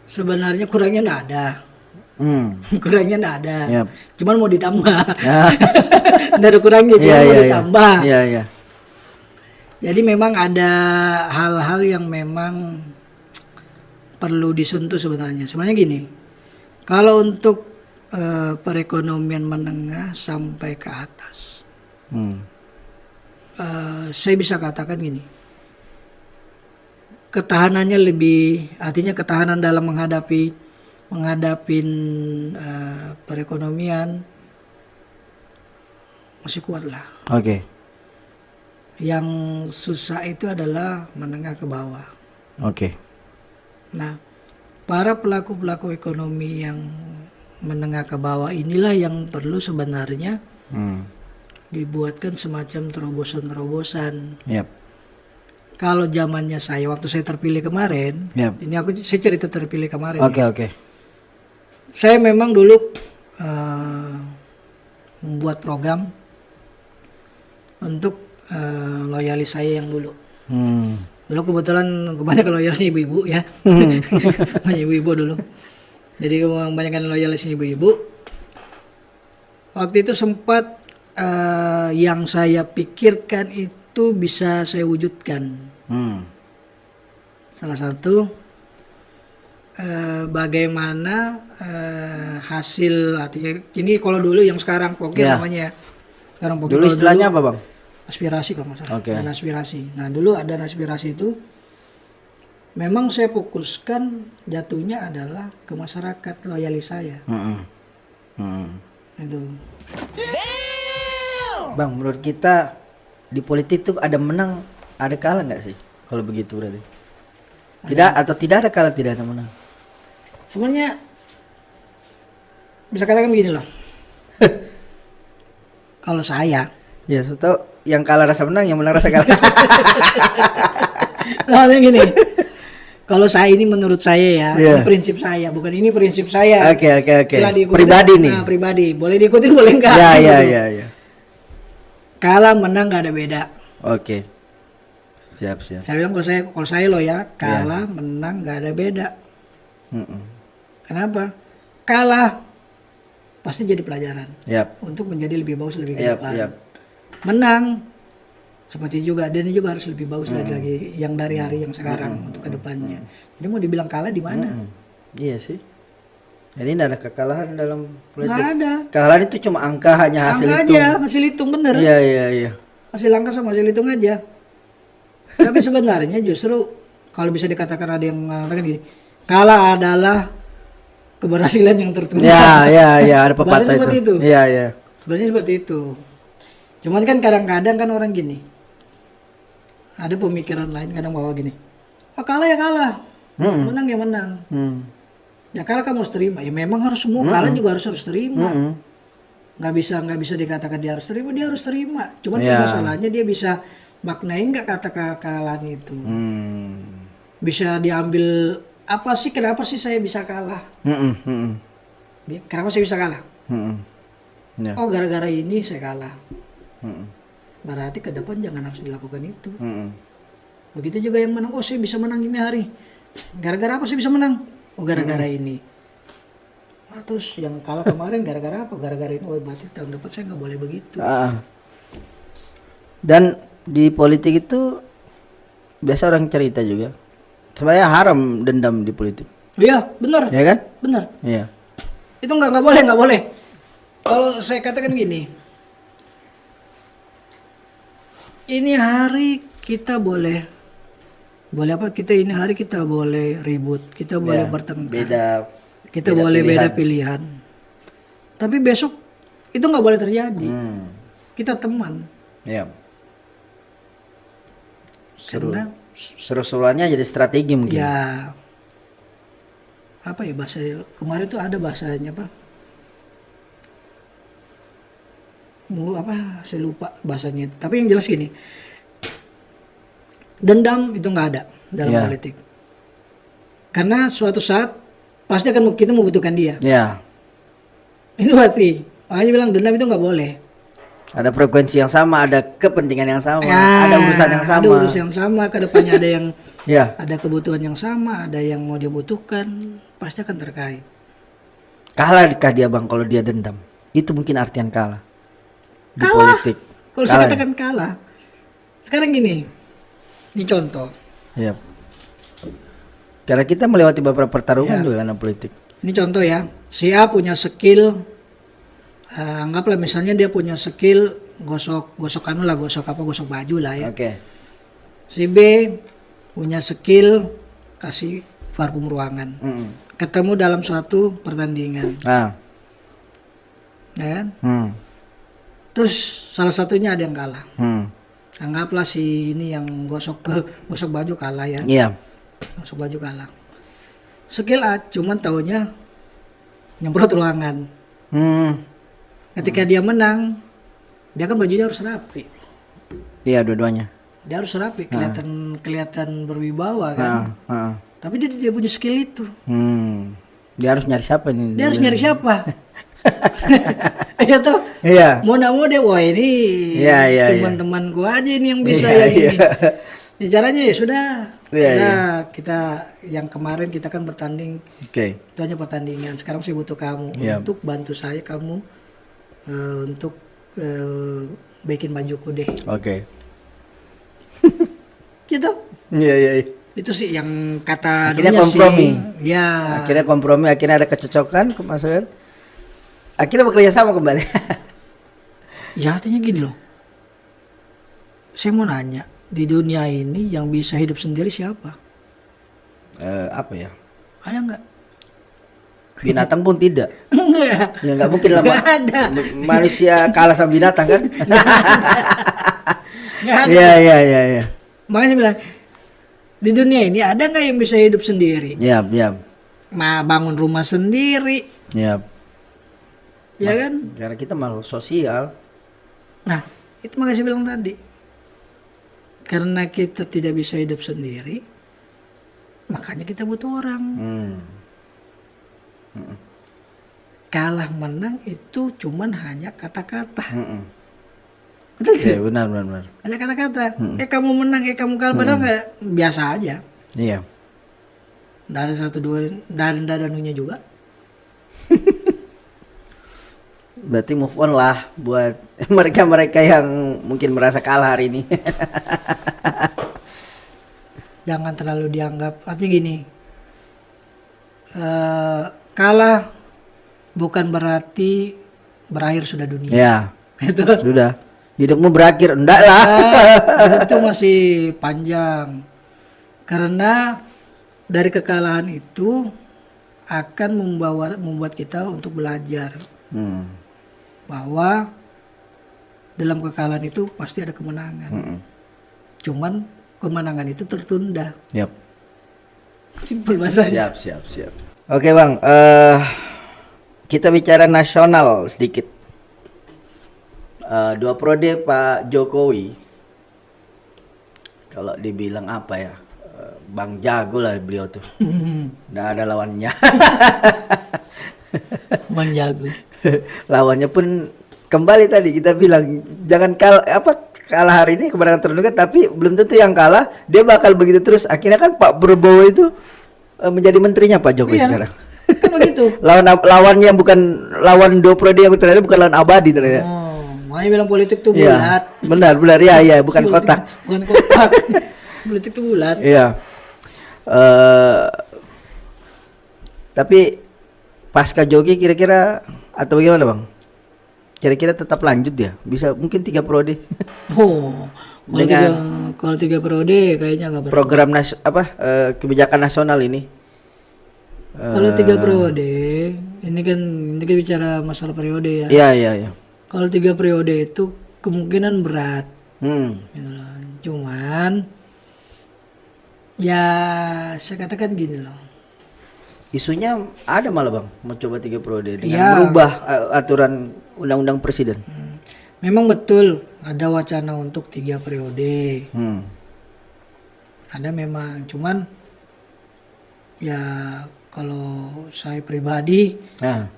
sebenarnya kurangnya nggak ada. Kurangnya nggak ada. Yap. Cuman mau ditambah. Ya. Nggak ada kurangnya, cuma mau ditambah. Iya. Jadi memang ada hal-hal yang memang perlu disentuh sebenarnya. Sebenarnya gini, kalau untuk perekonomian menengah sampai ke atas, saya bisa katakan gini, ketahanannya artinya ketahanan dalam menghadapi perekonomian masih kuat lah. Oke. Yang susah itu adalah menengah ke bawah. Oke. Nah, para pelaku ekonomi yang menengah ke bawah inilah yang perlu sebenarnya dibuatkan semacam terobosan-terobosan. Yap. Kalau zamannya waktu saya terpilih kemarin, Yap. ini saya cerita terpilih kemarin. Oke. Saya memang dulu membuat program untuk loyalis saya yang dulu. Dulu kebetulan kebanyakan loyalisnya ibu-ibu ya. Banyak ibu-ibu dulu. Jadi kebanyakan loyalisnya ibu-ibu. Waktu itu sempat yang saya pikirkan itu bisa saya wujudkan. Salah satu bagaimana hasil, artinya ini kalau dulu yang sekarang pokir namanya. Sekarang pokir. Dulu istilahnya apa bang? Aspirasi kalau nggak salah. Oke. Dan aspirasi. Nah dulu ada aspirasi itu. Memang saya fokuskan jatuhnya adalah ke masyarakat, loyalis saya. Itu. Bang, menurut kita di politik tuh ada menang, ada kalah nggak sih? Kalau begitu berarti. Tidak atau tidak ada kalah, tidak ada menang. Sebenarnya bisa katakan begini loh. Kalau saya, Ya, so tau yang kalah rasa menang, yang menang rasa kalah. soalnya gini. Kalau saya ini menurut saya ya, ini prinsip saya, bukan ini prinsip saya. Oke. Setelah diikutin, Pribadi nih. Nah, pribadi. Boleh diikutin, boleh enggak. Ya. Kalah menang nggak ada beda. Oke. Siap. Saya bilang kalau saya loh ya, kalah menang nggak ada beda. Kenapa? Kalah pasti jadi pelajaran. Untuk menjadi lebih bagus lebih ke depan. Menang seperti juga, dan ini juga harus lebih bagus lagi yang dari hari yang sekarang untuk kedepannya. Jadi mau dibilang kalah di mana? Iya sih. Jadi tidak ada kekalahan dalam politik. Nggak ada. Kekalahan itu cuma angka, hanya hasil Angka hitung. aja, hasil hitung bener. Iya. Hasil angka sama hasil hitung aja. Tapi sebenarnya justru kalau bisa dikatakan ada yang mengatakan gini, kalah adalah keberhasilan yang tertunda. Ya, ada pepatah seperti itu. Iya. Sebenarnya seperti itu. Cuman kan kadang-kadang kan orang gini, ada pemikiran lain kadang bawa gini, kalah ya kalah, menang ya menang. Ya kalah kamu harus terima. Ya memang harus semua kalah juga harus terima. Nggak bisa dikatakan dia harus terima, dia harus terima. Cuman masalahnya dia bisa maknai nggak kata kekalahan itu. Bisa diambil apa sih? Kenapa sih saya bisa kalah? Kenapa saya bisa kalah? Oh gara-gara ini saya kalah. Berarti ke depan jangan harus dilakukan itu. Begitu juga yang menang. Oh saya bisa menang ini hari. Gara-gara apa saya bisa menang? Oh gara-gara ini. Nah, terus yang kalah kemarin gara-gara apa? Gara-gara ini. Oh berarti tahun depan saya nggak boleh begitu. Dan di politik itu biasa orang cerita juga. Sebenarnya haram dendam di politik. Iya benar. Ya kan? Benar. Iya. Itu nggak boleh. Kalau saya katakan gini. Ini hari kita boleh apa? Ini hari kita boleh ribut, kita boleh bertengkar, kita boleh beda pilihan. Tapi besok itu nggak boleh terjadi. Kita teman. Iya. Karena seru-seruannya jadi strategi mungkin. Ya apa ya bahasa kemarin tuh ada bahasanya apa? Saya lupa bahasanya itu. Tapi yang jelas gini, dendam itu nggak ada dalam politik. Karena suatu saat pasti akan kita membutuhkan dia. Itu berarti makanya bilang dendam itu nggak boleh. Ada frekuensi yang sama, ada kepentingan yang sama, ada urusan yang sama. Ada urusan yang sama, kedepannya ada yang ada kebutuhan yang sama, ada yang mau dia butuhkan, pasti akan terkait. Kalahkah dia bang kalau dia dendam? Itu mungkin artian kalah. Di kalah. Politik. Kalau saya katakan kalah. Sekarang gini, ini contoh. Iya. Karena kita melewati beberapa pertarungan juga dalam politik. Ini contoh ya, si A punya skill, anggaplah misalnya dia punya skill gosok baju lah ya. Oke. Si B punya skill kasih parfum ruangan. Ketemu dalam suatu pertandingan. Ya kan? Terus salah satunya ada yang kalah. Anggaplah si ini yang gosok baju kalah ya. Iya. Gosok baju kalah. Skill A cuman taunya nyemprot ruangan. Ketika dia menang, dia kan bajunya harus rapi. Iya, dua-duanya. Dia harus rapi, kelihatan berwibawa kan. Tapi dia punya skill itu. Dia harus nyari siapa nih? Dia harus nyari siapa? Iya toh. Iya. Mau nggak mau deh, wah ini teman-teman gua aja ini yang bisa yang ini. Ya, caranya ya sudah. Kita yang kemarin kita kan bertanding. Itu hanya pertandingan. Sekarang saya butuh kamu untuk bantu saya, kamu untuk bikin bajuku deh. Oke. Gitu. Iya, iya, iya. Itu sih yang kata Akhirnya dunia kompromi. sih. Ya. Akhirnya kompromi, akhirnya ada kecocokan, kemasukan. Akhirnya bekerja sama kembali. Ya artinya gini loh. Saya mau nanya, di dunia ini yang bisa hidup sendiri siapa? Apa ya? Ada nggak? Binatang pun tidak. Enggak. Ya nggak mungkin lah. Nggak ada. Manusia kalah sama binatang kan? Nggak ada. Iya, iya, iya, iya. Makanya saya bilang, di dunia ini ada nggak yang bisa hidup sendiri? Iya, iya. Bangun rumah sendiri, Iya. ya kan? Karena kita makhluk sosial. Nah, itu makanya saya bilang tadi. Karena kita tidak bisa hidup sendiri, makanya kita butuh orang. Kalah menang itu cuman hanya kata-kata. Betul Iya, tidak? benar, benar, benar. Hanya kata-kata. Kamu menang, kamu kalah, padahal nggak biasa aja. Iya. Nggak ada satu dua, nggak ada nunya juga. Berarti move on lah buat mereka-mereka yang mungkin merasa kalah hari ini. Jangan terlalu dianggap. Artinya gini, kalah bukan berarti berakhir sudah dunia. Ya, Itu sudah. Hidupmu berakhir, enggak lah. hidup itu masih panjang. Karena dari kekalahan itu akan membuat kita untuk belajar bahwa dalam kekalahan itu pasti ada kemenangan. Cuman kemenangan itu tertunda. Yap. Simpel bahasanya. Siap. Oke, Bang. Kita bicara nasional sedikit. 2 periode Pak Jokowi. Kalau dibilang apa ya? Bang jago lah beliau tuh. Nggak ada lawannya. Bang jago. Lawannya pun kembali tadi kita bilang jangan kalah hari ini kemenangan tertunda, tapi belum tentu yang kalah dia bakal begitu terus. Akhirnya kan Pak Prabowo itu menjadi menterinya Pak Jokowi sekarang. Kan begitu. Lawannya bukan lawan 2 periode yang ternyata bukan lawan abadi ternyata. Makanya bilang politik tuh Iya, bulat. benar ya, bukan Politik- kotak. Bukan kotak. Politik tuh bulat. Iya. Tapi pasca Jokowi kira-kira atau bagaimana Bang? Kira-kira tetap lanjut ya? Bisa mungkin 3 periode. Kalau tiga periode kayaknya nggak berapa. Program kebijakan nasional ini. Kalau 3 periode, ini kan bicara masalah periode ya. Iya. Kalau 3 periode itu kemungkinan berat. Gitu loh. Cuman ya saya katakan gini loh. Isunya ada malah Bang, mau coba 3 periode dengan Iya. merubah aturan undang-undang presiden. Memang betul ada wacana untuk 3 periode. Ada memang, cuman ya kalau saya pribadi Nah,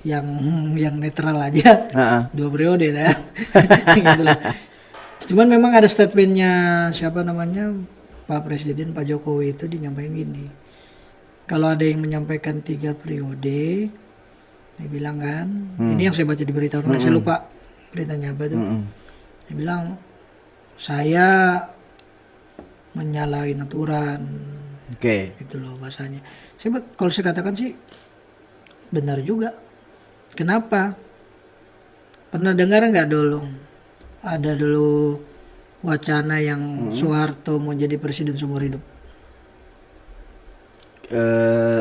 yang netral aja 2 periode kan. Gitu loh. Cuman memang ada statementnya siapa namanya Pak Presiden Pak Jokowi itu dinyampaikan gini, kalau ada yang menyampaikan 3 periode dia bilang kan, ini yang saya baca di berita online, saya lupa beritanya apa tuh. Dia bilang saya menyalahin aturan. Oke. Gitu loh bahasanya. Kalau saya katakan sih benar juga. Kenapa? Pernah dengar nggak dulu? Ada dulu wacana yang Soeharto mau jadi presiden seumur hidup.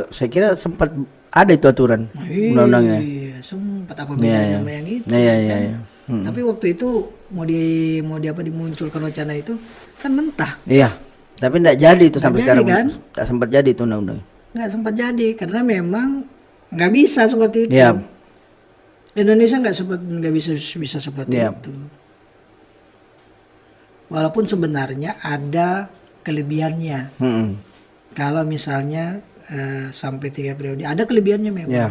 Saya kira sempat ada itu aturan undang-undangnya. Iya, sempat apa bedanya sama yang itu? Iya. Tapi waktu itu mau dimunculkan wacana itu kan mentah. Iya. Tapi enggak jadi itu sampai jadi, sekarang. kan? Tak sempat jadi itu undang-undang. Nggak sempat jadi karena memang nggak bisa seperti itu. Iya. Indonesia nggak bisa seperti Iya. itu. Walaupun sebenarnya ada kelebihannya. Kalau misalnya sampai 3 periode, ada kelebihannya memang. Iya.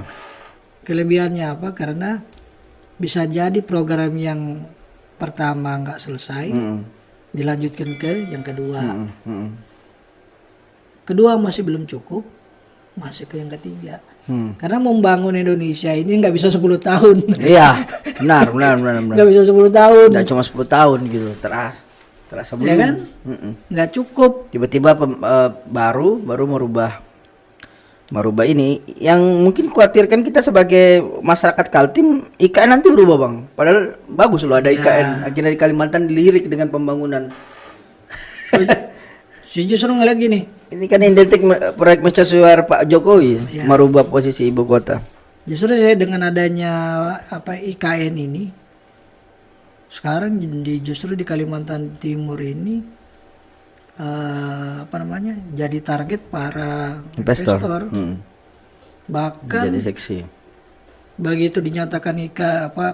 Kelebihannya apa? Karena bisa jadi program yang pertama nggak selesai, dilanjutkan ke yang kedua. Kedua masih belum cukup, masuk ke yang ketiga. Karena membangun Indonesia ini nggak bisa 10 tahun. Iya, benar. Nggak bisa 10 tahun. Nggak cuma 10 tahun gitu, terasa belum. Ya kan? Nggak cukup. Tiba-tiba baru merubah ini yang mungkin khawatirkan kita sebagai masyarakat Kaltim, IKN nanti berubah bang. Padahal bagus loh ada IKN. Akhirnya di Kalimantan dilirik dengan pembangunan. Saya justru ngeliat gini. Ini kan identik proyek mercusuar Pak Jokowi merubah posisi ibu kota. Justru saya dengan adanya IKN ini, sekarang justru di Kalimantan Timur ini jadi target para investor. Bahkan jadi seksi. begitu dinyatakan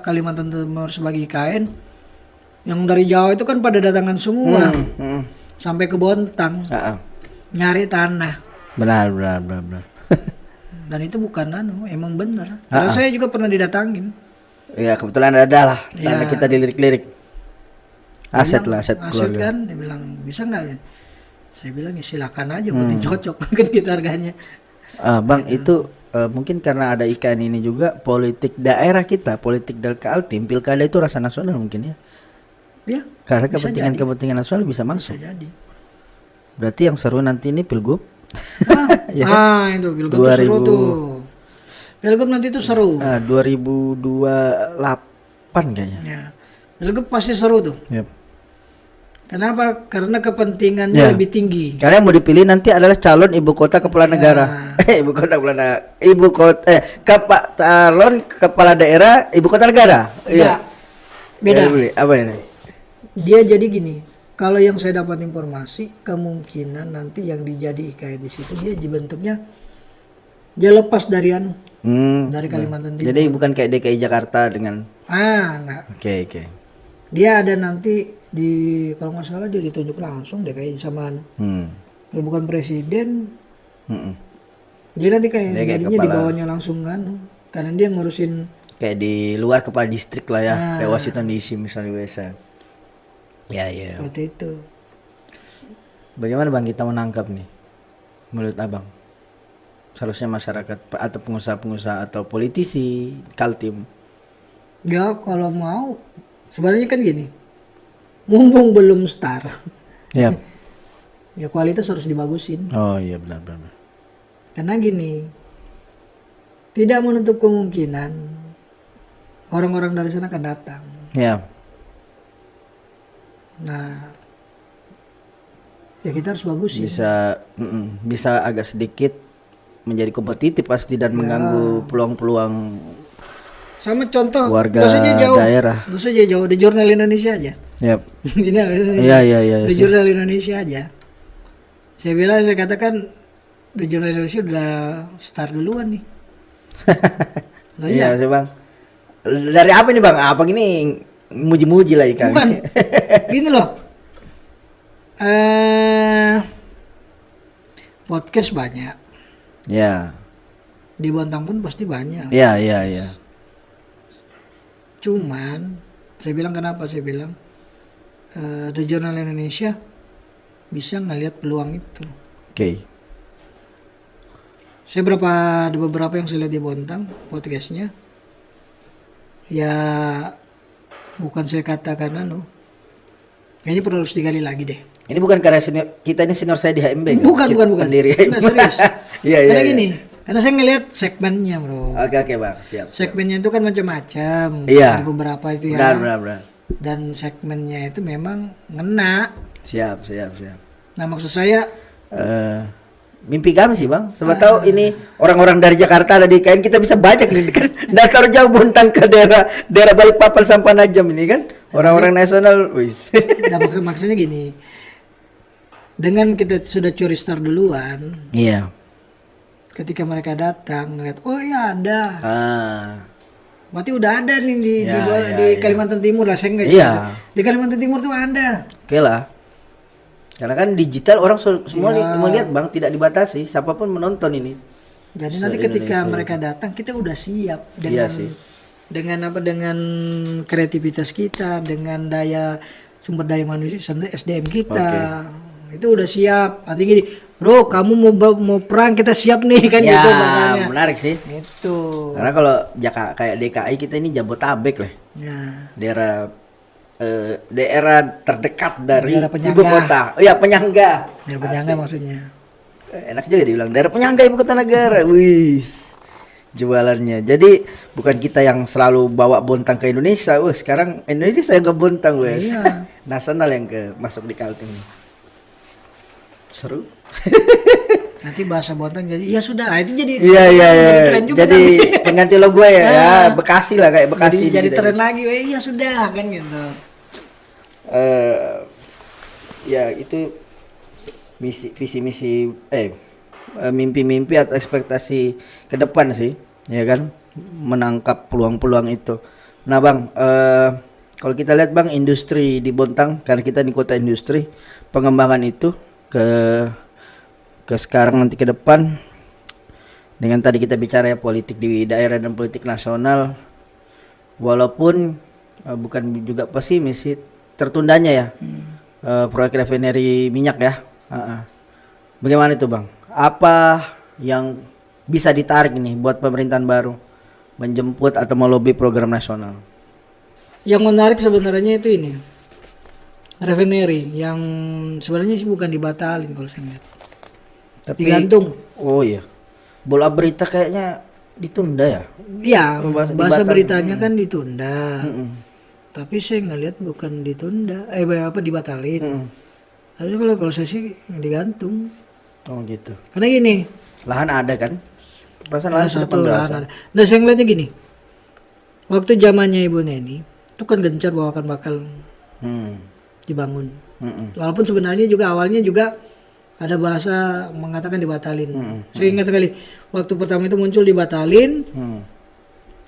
Kalimantan Timur sebagai IKN, yang dari Jawa itu kan pada datangan semua sampai ke Bontang nyari tanah. Benar. Dan itu bukan emang benar. Karena saya juga pernah didatangin. Iya kebetulan ada lah tanah kita dilirik-lirik. Aset keluarga. Kan dia bilang bisa nggak? Saya bilang ya silakan aja, penting cocok kan gitu harganya. Bang itu mungkin karena ada IKN ini juga politik daerah kita, politik dari Kaltim, pilkada itu rasa nasional mungkin ya. Ya. Karena kepentingan nasional bisa masuk. Bisa jadi. Berarti yang seru nanti ini pilgub. Itu pilgub seru tuh. Pilgub nanti itu seru. 2028 kayaknya. Ya. Pilgub pasti seru tuh. Yep. Kenapa? Karena kepentingannya lebih tinggi. Karena yang mau dipilih nanti adalah calon ibu kota kepala negara. Calon kepala daerah ibu kota negara. Iya. Beda. Apa ini? Dia jadi gini. Kalau yang saya dapat informasi, kemungkinan nanti yang dijadi IKN di situ dia dibentuknya dia lepas dari dari Kalimantan Timur. Jadi bukan kayak DKI Jakarta dengan enggak. Oke. Dia ada nanti kalau nggak salah dia ditunjuk langsung DKI sama kalau bukan presiden. Jadi nanti jadinya di bawahnya langsung karena dia ngurusin kayak di luar kepala distrik lah ya, kayak Washington DC misalnya biasa. Ya. Seperti itu. Bagaimana bang kita menangkap nih, menurut abang? Seharusnya masyarakat atau pengusaha-pengusaha atau politisi Kaltim? Ya kalau mau, sebenarnya kan gini, mumpung belum start. Ya. Ya kualitas harus dibagusin. Oh iya benar. Karena gini, tidak menutup kemungkinan orang-orang dari sana akan datang. Ya. Nah, ya kita harus bagusin. Bisa agak sedikit menjadi kompetitif pasti dan mengganggu peluang-peluang sama contoh warga daerah. Dosennya jauh di jurnal Indonesia aja. Yap. Iya. Di jurnal Indonesia aja. Saya katakan di jurnal Indonesia udah start duluan nih. Iya sih bang. Dari apa nih bang? Apa gini muji-muji lah ikan? Bukan. Gini loh. Podcast banyak. Ya. Di Bontang pun pasti banyak. Iya. Cuman saya bilang kenapa? Saya bilang The Journal Indonesia bisa ngelihat peluang itu. Oke. Saya ada beberapa yang saya lihat di Bontang podcastnya. Ya bukan saya katakan kayaknya perlu harus digali lagi deh. Ini bukan karena kita ini senior saya di HMB. Bukan. Pendiri. Nah, serius. Iya. Karena gini, karena saya ngelihat segmennya bro. Oke bang, siap. Segmennya itu kan macam-macam. Iya. Ada beberapa itu ya. Benar. Dan segmennya itu memang ngena. Siap. Nah maksud saya mimpi kami sih bang, sebab tahu ini orang-orang dari Jakarta ada di IKN, kita bisa banyak nih kan, dasar jauh Bontang ke daerah Balikpapan sampai Najam ini kan, orang-orang nasional, wis. Nah, maksudnya gini, dengan kita sudah curi start duluan, iya. Ketika mereka datang ngeliat, oh ya ada, berarti udah ada nih di Kalimantan Timur lah, saya enggak. Iya. Di Kalimantan Timur tuh ada. Oke lah. Karena kan digital orang semua melihat bang, tidak dibatasi, siapapun menonton ini. Jadi nanti ketika mereka datang kita udah siap dengan dengan kreativitas kita, dengan sumber daya manusia, SDM kita. Itu udah siap. Nanti gini, bro kamu mau perang kita siap nih kan Ya, gitu bahasanya. menarik sih. Itu. Karena kalau kayak DKI kita ini Jabotabek lah. Ya. Daerah terdekat dari Daerah penyangga. ibu kota. Oh ya, penyangga. Biar penyangga maksudnya. Enak juga dibilang daerah penyangga ibu kota negara. Wih. Jualannya. Jadi bukan kita yang selalu bawa Bontang ke Indonesia. Wah, sekarang Indonesia yang ke Bontang, wes. Iya. Nasional yang ke masuk di Kaltim. Seru. Nanti bahasa Bontang jadi ya sudah itu jadi Iya. jadi tren juga Jadi nanti. pengganti lo gue ya. Ya, Bekasi lah kayak Bekasi. jadi gitu. tren lagi ya sudah kan gitu. Ya itu visi misi mimpi-mimpi atau ekspektasi ke depan sih, ya kan, menangkap peluang-peluang itu. Nah bang, kalau kita lihat bang, industri di Bontang, karena kita di kota industri, pengembangan itu ke sekarang nanti ke depan, dengan tadi kita bicara ya politik di daerah dan politik nasional, walaupun bukan juga pesimis sih, tertundanya ya proyek refinery minyak ya. Bagaimana itu bang? Apa yang bisa ditarik nih buat pemerintahan baru menjemput atau melobi program nasional? Yang menarik sebenarnya itu ini refinery yang sebenarnya sih bukan dibatalin kalau saya lihat. Tapi Digantung. Oh iya. Bola berita kayaknya ditunda ya. Iya, bahasa dibatalin. beritanya kan ditunda. Tapi saya ngelihat bukan ditunda, dibatalin. Tapi kalau saya sih digantung. Oh gitu. Karena gini, Lahan ada kan? Perasaan lahan sudah satu berasa. lahan ada. Nah saya ngeliatnya gini, waktu zamannya Ibu Neni, itu kan gencar bahwa akan bakal Hmm. dibangun. Mm-mm. Walaupun sebenarnya juga awalnya juga ada bahasa mengatakan dibatalin. Saya ingat sekali, waktu pertama itu muncul dibatalin, Hmm.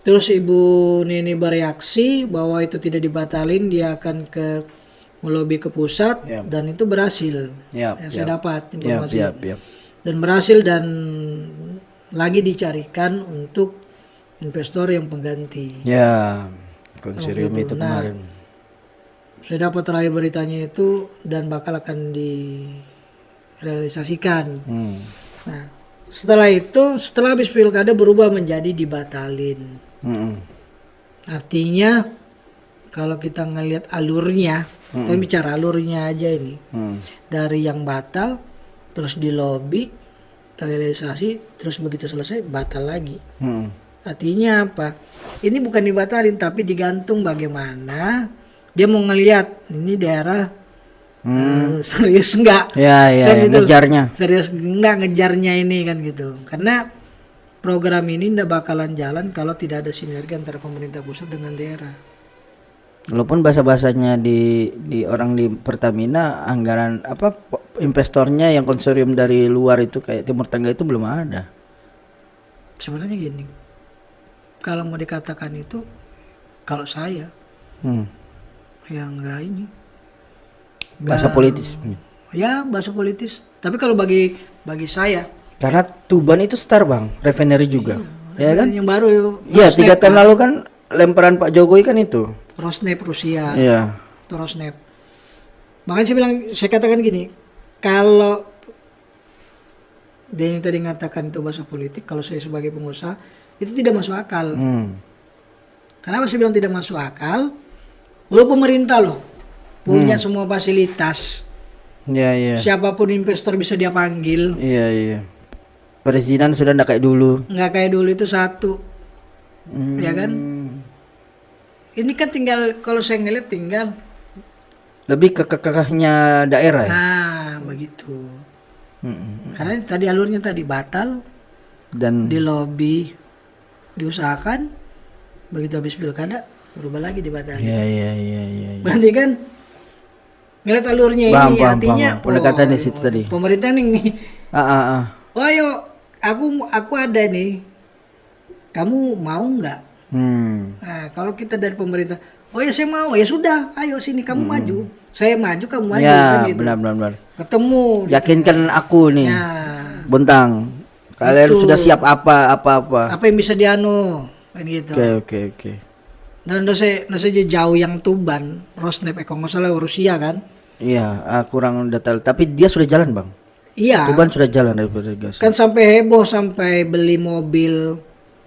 terus Ibu Neni bereaksi bahwa itu tidak dibatalin, dia akan melobi ke pusat, Yap. dan itu berhasil. Yap, Yang saya dapat informasi. Yap. Dan berhasil dan lagi dicarikan untuk investor yang pengganti. Ya, konsilium Waktu itu itu. Nah, kemarin. Saya dapat terakhir beritanya itu dan bakal akan direalisasikan. Nah, setelah habis pilkada berubah menjadi dibatalin. Mm-mm. Artinya kalau kita ngelihat alurnya, kita bicara alurnya aja ini. Dari yang batal, terus dilobi, terrealisasi, terus begitu selesai batal lagi. Artinya apa? Ini bukan dibatalin tapi digantung bagaimana dia mau ngelihat ini daerah serius enggak? Ya, Kan gitu. ngejarnya. Serius enggak ngejarnya ini kan gitu. Karena program ini ndak bakalan jalan kalau tidak ada sinergi antara pemerintah pusat dengan daerah. Walaupun bahasa-bahasanya di orang di Pertamina, anggaran investornya yang konsorsium dari luar itu kayak Timur Tengah itu belum ada. Sebenarnya gini, kalau mau dikatakan itu, kalau saya yang enggak ini Bahasa politis. ya bahasa politis. Tapi kalau bagi saya, Karena Tuban itu star bang, refinery juga, ya kan? yang baru Iya, 3 Rosneft tahun lalu kan lemparan Pak Jokowi kan itu. Rosneft Rusia, Iya. itu Rosneft. Makanya saya katakan gini, kalau Denny tadi mengatakan itu bahasa politik, kalau saya sebagai pengusaha itu tidak masuk akal. Kenapa saya bilang tidak masuk akal? Lo pemerintah loh punya semua fasilitas. Iya. Siapapun investor bisa dia panggil. Iya. Perizinan sudah nggak kayak dulu. Nggak kayak dulu itu satu. Ya kan? Ini kan tinggal, kalau saya ngeliat tinggal. Lebih ke kekehnya daerah ya. Nah, begitu. Karena tadi alurnya tadi batal, Dan di lobby, diusahakan, begitu habis pilkada berubah lagi dibatalin. Iya. Berarti kan ngeliat alurnya Paham, ini paham, artinya paham. Pendekatan di situ tadi. pemerintah nih. Ah. Oh ayo, aku ada nih. Kamu mau nggak? Nah, kalau kita dari pemerintah, oh ya saya mau, ya sudah, ayo sini kamu maju. Saya maju, kamu maju kan Ya, gitu. benar. Ketemu. Yakinkan aku nih, Nah, Bontang. Kalian Itu. sudah siap apa? apa yang bisa dianu kan gitu. Oke. Dan nasi jauh yang Tuban, Rosneft kalau nggak salah Rusia kan. Iya, kurang detail. Tapi dia sudah jalan bang. Iya. Tuban sudah jalan daripada gas. Kan sampai heboh sampai beli mobil.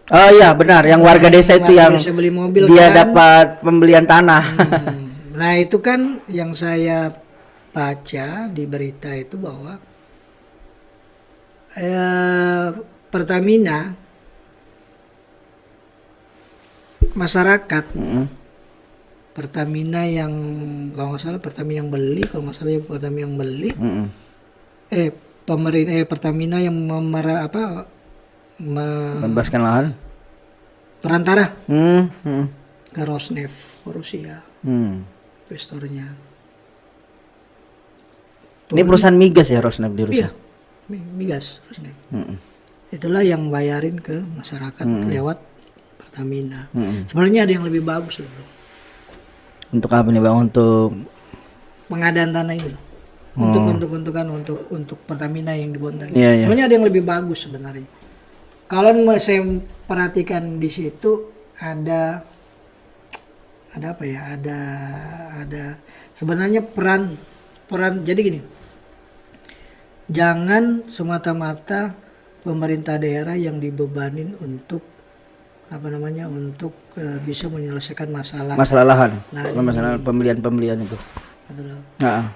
Oh iya benar, yang warga desa itu yang Desa beli mobil dia kan. dapat pembelian tanah. Nah itu kan yang saya baca di berita itu bahwa Pertamina masyarakat Pertamina yang kalau nggak salah Pertamina yang beli, kalau nggak salah ya Pertamina yang beli, pemerintah Pertamina yang Membebaskan lahan. perantara Hmm. ke Rosneft Rusia investornya. Ini perusahaan migas ya Rosneft di Rusia. Iya, migas Rosneft. Itulah yang bayarin ke masyarakat lewat Pertamina. Sebenarnya ada yang lebih bagus loh, bro. Untuk apa nih Bang? Untuk Pengadaan tanah itu loh. Untuk Pertamina yang di Bontang. Iya, iya. Sebenarnya ada yang lebih bagus sebenarnya. Kalau saya perhatikan di situ ada apa ya? Ada sebenarnya peran jadi gini. Jangan semata-mata pemerintah daerah yang dibebanin untuk bisa menyelesaikan masalah lahan. Lahan Masalah pembelian itu. adalah Nah,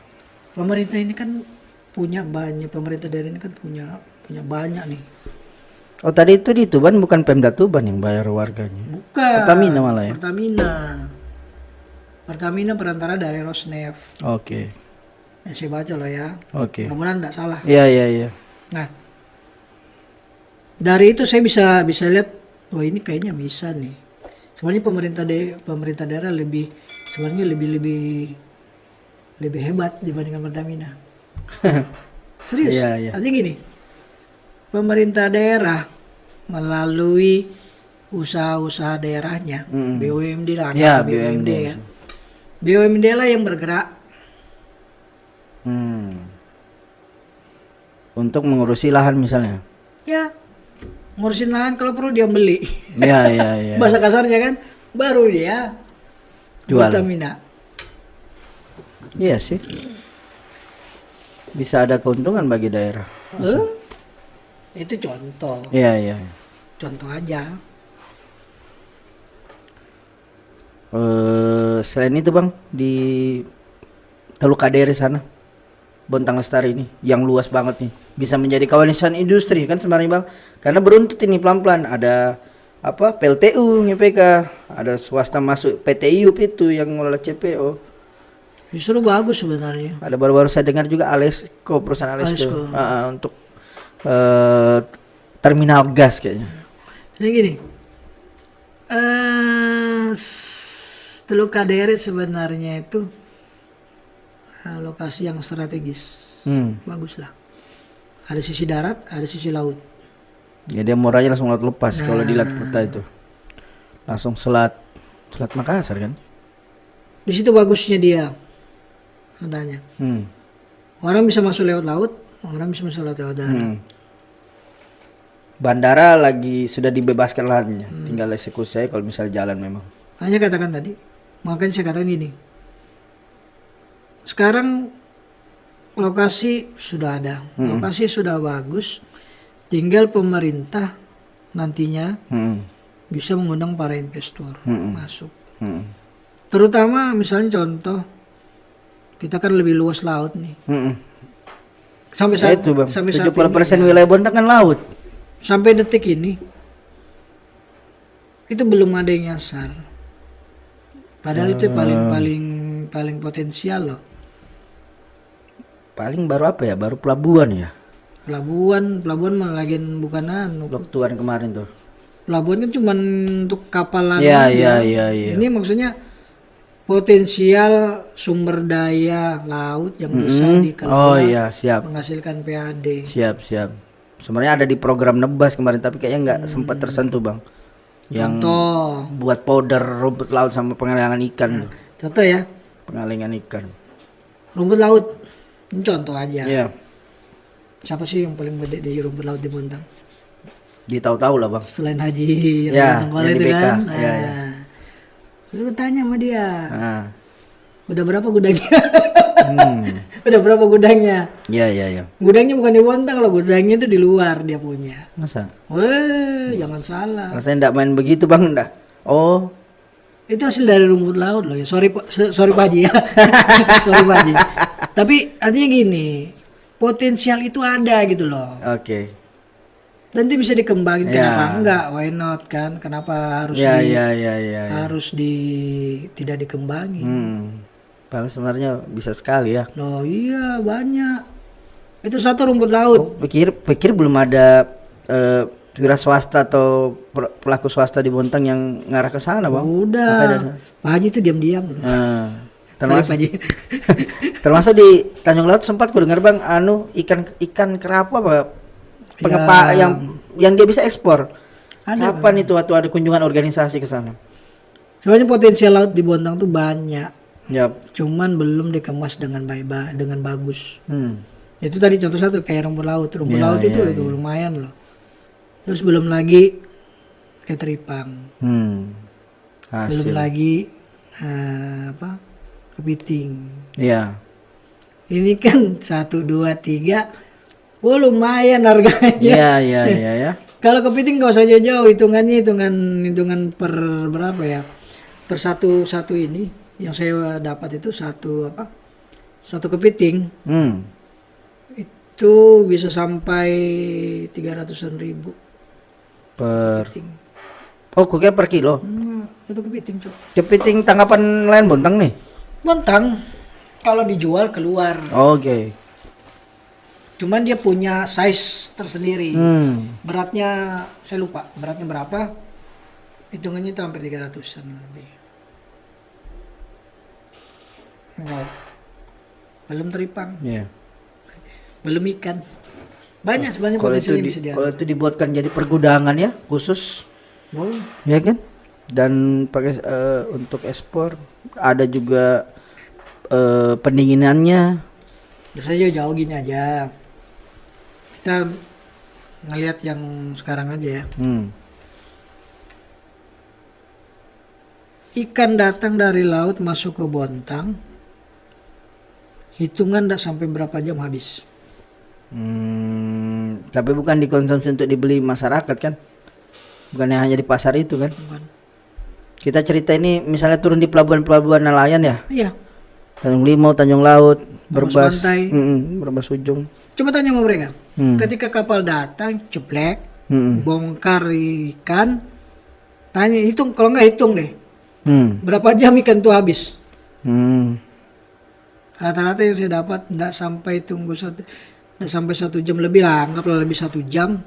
pemerintah ini kan pemerintah daerah ini kan punya banyak nih. oh tadi itu di Tuban bukan Pemda Tuban yang bayar warganya. Bukan. Pertamina malah ya. Pertamina perantara dari Rosneft. Oke. Yang saya baca loh ya. Oke. Mudah-mudahan tidak salah. Iya. Nah, dari itu saya bisa lihat, wah ini kayaknya bisa nih. Sebenarnya pemerintah daerah lebih hebat dibandingkan Pertamina. Serius? Iya. Artinya gini, pemerintah daerah melalui usaha-usaha daerahnya, BUMD lah, Ya, BUMD BUMD. ya. BUMD lah yang bergerak Untuk mengurusi lahan misalnya. ya, ngurusin lahan, kalau perlu dia beli. Iya. Bahasa kasarnya kan, baru dia Jual. Pertamina. Iya sih. Bisa ada keuntungan bagi daerah. Itu contoh. Iya. Contoh aja. Selain itu Bang, di Teluk Kadere sana, Bontang Lestari ini yang luas banget nih, bisa menjadi kawasan industri kan sebenarnya Bang, karena beruntut ini pelan-pelan. Ada PLTU GPK, ada swasta masuk, PT IUP itu yang mengelola CPO. Justru bagus sebenarnya. Ada baru-baru saya dengar juga Alesco, perusahaan Alesco. Untuk terminal gas kayaknya. Jadi gini, Teluk Kadere sebenarnya itu lokasi yang strategis, bagus lah. Ada sisi darat, ada sisi laut. Ya dia murahnya langsung laut lepas kalau dilihat peta itu. Langsung selat Makassar kan. Di situ bagusnya dia, katanya. Orang bisa masuk lewat laut, orang bisa masuk lewat darat. Bandara lagi sudah dibebaskan lahannya, tinggal eksekusi saya kalau misalnya jalan memang. Hanya katakan tadi, makanya saya katakan gini. Sekarang lokasi sudah ada, lokasi sudah bagus, tinggal pemerintah nantinya bisa mengundang para investor masuk. Terutama misalnya contoh, kita kan lebih luas laut nih. Sampai saat Itu Bang, sampai saat 70% ini, wilayah Bontang kan laut. sampai detik ini itu belum ada yang nyasar. Padahal itu paling potensial loh. Paling baru apa ya? Baru pelabuhan ya. Pelabuhan malah lagi bukan Blok Tuan kemarin tuh. Pelabuhan kan cuma untuk kapalan Iya, aja. iya. Ini maksudnya potensial sumber daya laut yang bisa dikelola Oh iya, siap. menghasilkan PAD. Siap. Sebenarnya ada di program Nebas kemarin tapi kayaknya nggak sempat tersentuh Bang. Yang Contoh, buat powder rumput laut sama pengalengan ikan. contoh ya, Pengalengan ikan. rumput laut. Ini contoh aja. Iya. Siapa sih yang paling gede di rumput laut di Bontang? Tahu lah Bang. Selain Haji Ya, Tongkol yang itu di BK. kan. Iya. Lu tanya sama dia, Nah, udah berapa gudangnya? Udah berapa gudangnya? Iya, iya, iya. Gudangnya bukan di Bontang loh, gudangnya itu di luar dia punya. Masa? Jangan salah. Rasanya enggak main begitu, Bang, enggak. Oh. Itu hasil dari rumput laut loh ya. Sorry Pak Haji ya. Sorry Pak Haji. Tapi artinya gini, potensial itu ada gitu loh. Oke. Nanti bisa dikembangin, Ya. kenapa enggak? Why not kan? Kenapa harus Ya, ya, ya, ya. harus tidak dikembangin? Padahal sebenarnya bisa sekali ya. Loh iya banyak. Itu satu rumput laut. Pikir belum ada wira swasta atau pelaku swasta di Bontang yang ngarah ke sana, Bang. Udah. Pak Haji itu diam-diam loh. Nah, Sorry Pak termasuk Haji. termasuk di Tanjung Laut sempat ku dengar, Bang, ikan kerapu apa yang dia bisa ekspor. Ada, Kapan itu waktu ada kunjungan organisasi ke sana? Soalnya potensial laut di Bontang tuh banyak. Yap. Cuman belum dikemas dengan dengan bagus. Itu tadi contoh satu kayak rumput laut. Rumput Ya, laut itu lumayan loh. Terus belum lagi kayak teripang. Belum Hasil. lagi kepiting. Iya. Ini kan 1, 2, 3. Oh lumayan harganya. Iya, iya, iya, ya. Kalau kepiting nggak usah jauh-jauh, hitungan per berapa ya? Per satu ini yang saya dapat itu satu kepiting itu bisa sampai 300-an ribu Per kepiting. Oh, kukira per kilo. Satu kepiting Cok. Kepiting tangkapan nelayan Bontang nih. Bontang kalau dijual keluar. Oke. Cuman dia punya size tersendiri. Beratnya saya lupa beratnya berapa. Hitungannya itu hampir 300-an lebih. Wow. Belum teripang, Iya. belum ikan. Banyak sebenarnya Kalau potensial itu yang bisa diambil. kalau itu dibuatkan jadi pergudangan ya khusus, Wow. ya kan? Dan pakai untuk ekspor ada juga pendinginannya. Biasanya jauh gini aja. Kita ngelihat yang sekarang aja ya. Ikan datang dari laut masuk ke Bontang. Hitungan tidak sampai berapa jam habis. Tapi bukan dikonsumsi untuk dibeli masyarakat kan? Bukannya hanya di pasar itu kan? Bukan. Kita cerita ini misalnya turun di pelabuhan-pelabuhan nelayan ya. Iya. Tanjung Limau, Tanjung Laut, Berbas, Pantai. Berbas Ujung. Coba tanya sama mereka. Ketika kapal datang, ceplek, bongkar ikan, tanya hitung, kalau nggak hitung deh, berapa jam ikan tuh habis? Rata-rata yang saya dapat nggak sampai nggak sampai 1 jam lebih lah, anggaplah lebih 1 jam.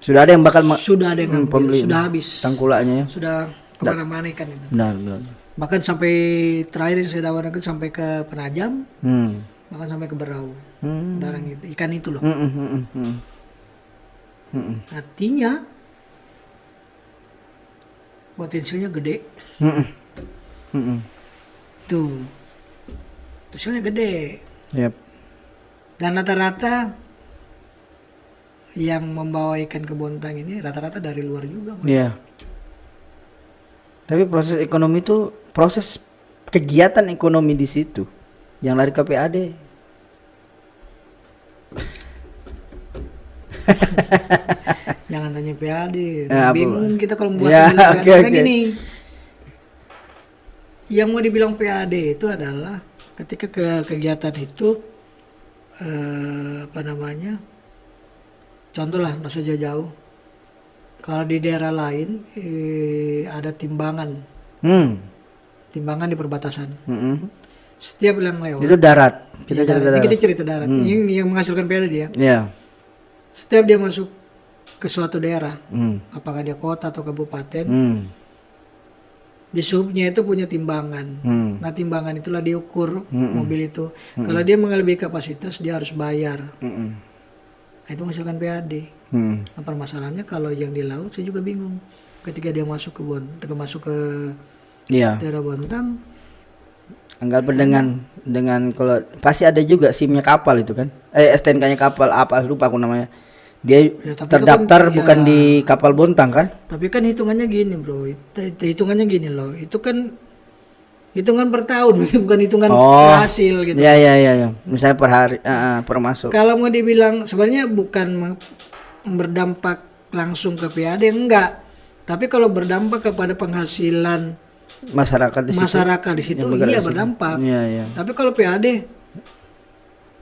Sudah ada yang bakal Sudah ada yang ngambil, pembeli sudah habis, tangkulaknya ya. sudah kemana-mana ikan itu. Benar, benar. Bahkan sampai terakhir yang saya dapatkan sampai ke Penajam, bahkan sampai ke Berau, barang itu, ikan itu loh. Artinya potensialnya gede. Tuh, potensialnya gede. Yep. Dan rata-rata yang membawa ikan ke Bontang ini rata-rata dari luar juga. Iya. Tapi proses ekonomi itu proses kegiatan ekonomi di situ yang lari ke PAD. Jangan tanya PAD, Ya, bingung kita kalau membuat Ya, sendiri. oke, Karena oke. gini, yang mau dibilang PAD itu adalah ketika kegiatan itu contoh lah, nggak usah jauh-jauh. Kalau di daerah lain ada timbangan di perbatasan. Setiap yang lewat. Itu darat. Kita Ya, cerita darat. darat. Kita cerita darat. Ini yang menghasilkan PAD dia. Iya. Setiap dia masuk ke suatu daerah, apakah dia kota atau kabupaten, di subnya itu punya timbangan. Nah timbangan itulah diukur mobil itu. Kalau dia melebihi kapasitas dia harus bayar. Nah, itu menghasilkan PAD. Nah, permasalahannya kalau yang di laut saya juga bingung. Ketika dia masuk ke Iya. daerah Bontang, Anggap dengan kalau pasti ada juga SIM-nya kapal itu kan. STNK-nya kapal apa lupa aku namanya. Dia Ya, tapi terdaftar itu kan, bukan ya. di kapal Bontang kan? tapi kan hitungannya gini bro, hitungannya gini loh. Itu kan hitungan per tahun, bukan hitungan Oh. hasil gitu. Iya iya iya iya. Misalnya per hari, per masuk. Kalau mau dibilang sebenarnya bukan berdampak langsung ke PAD, enggak. Tapi kalau berdampak kepada penghasilan Masyarakat di situ. masyarakat di situ, yang bergerak iya di situ. berdampak. Iya iya. Tapi kalau PAD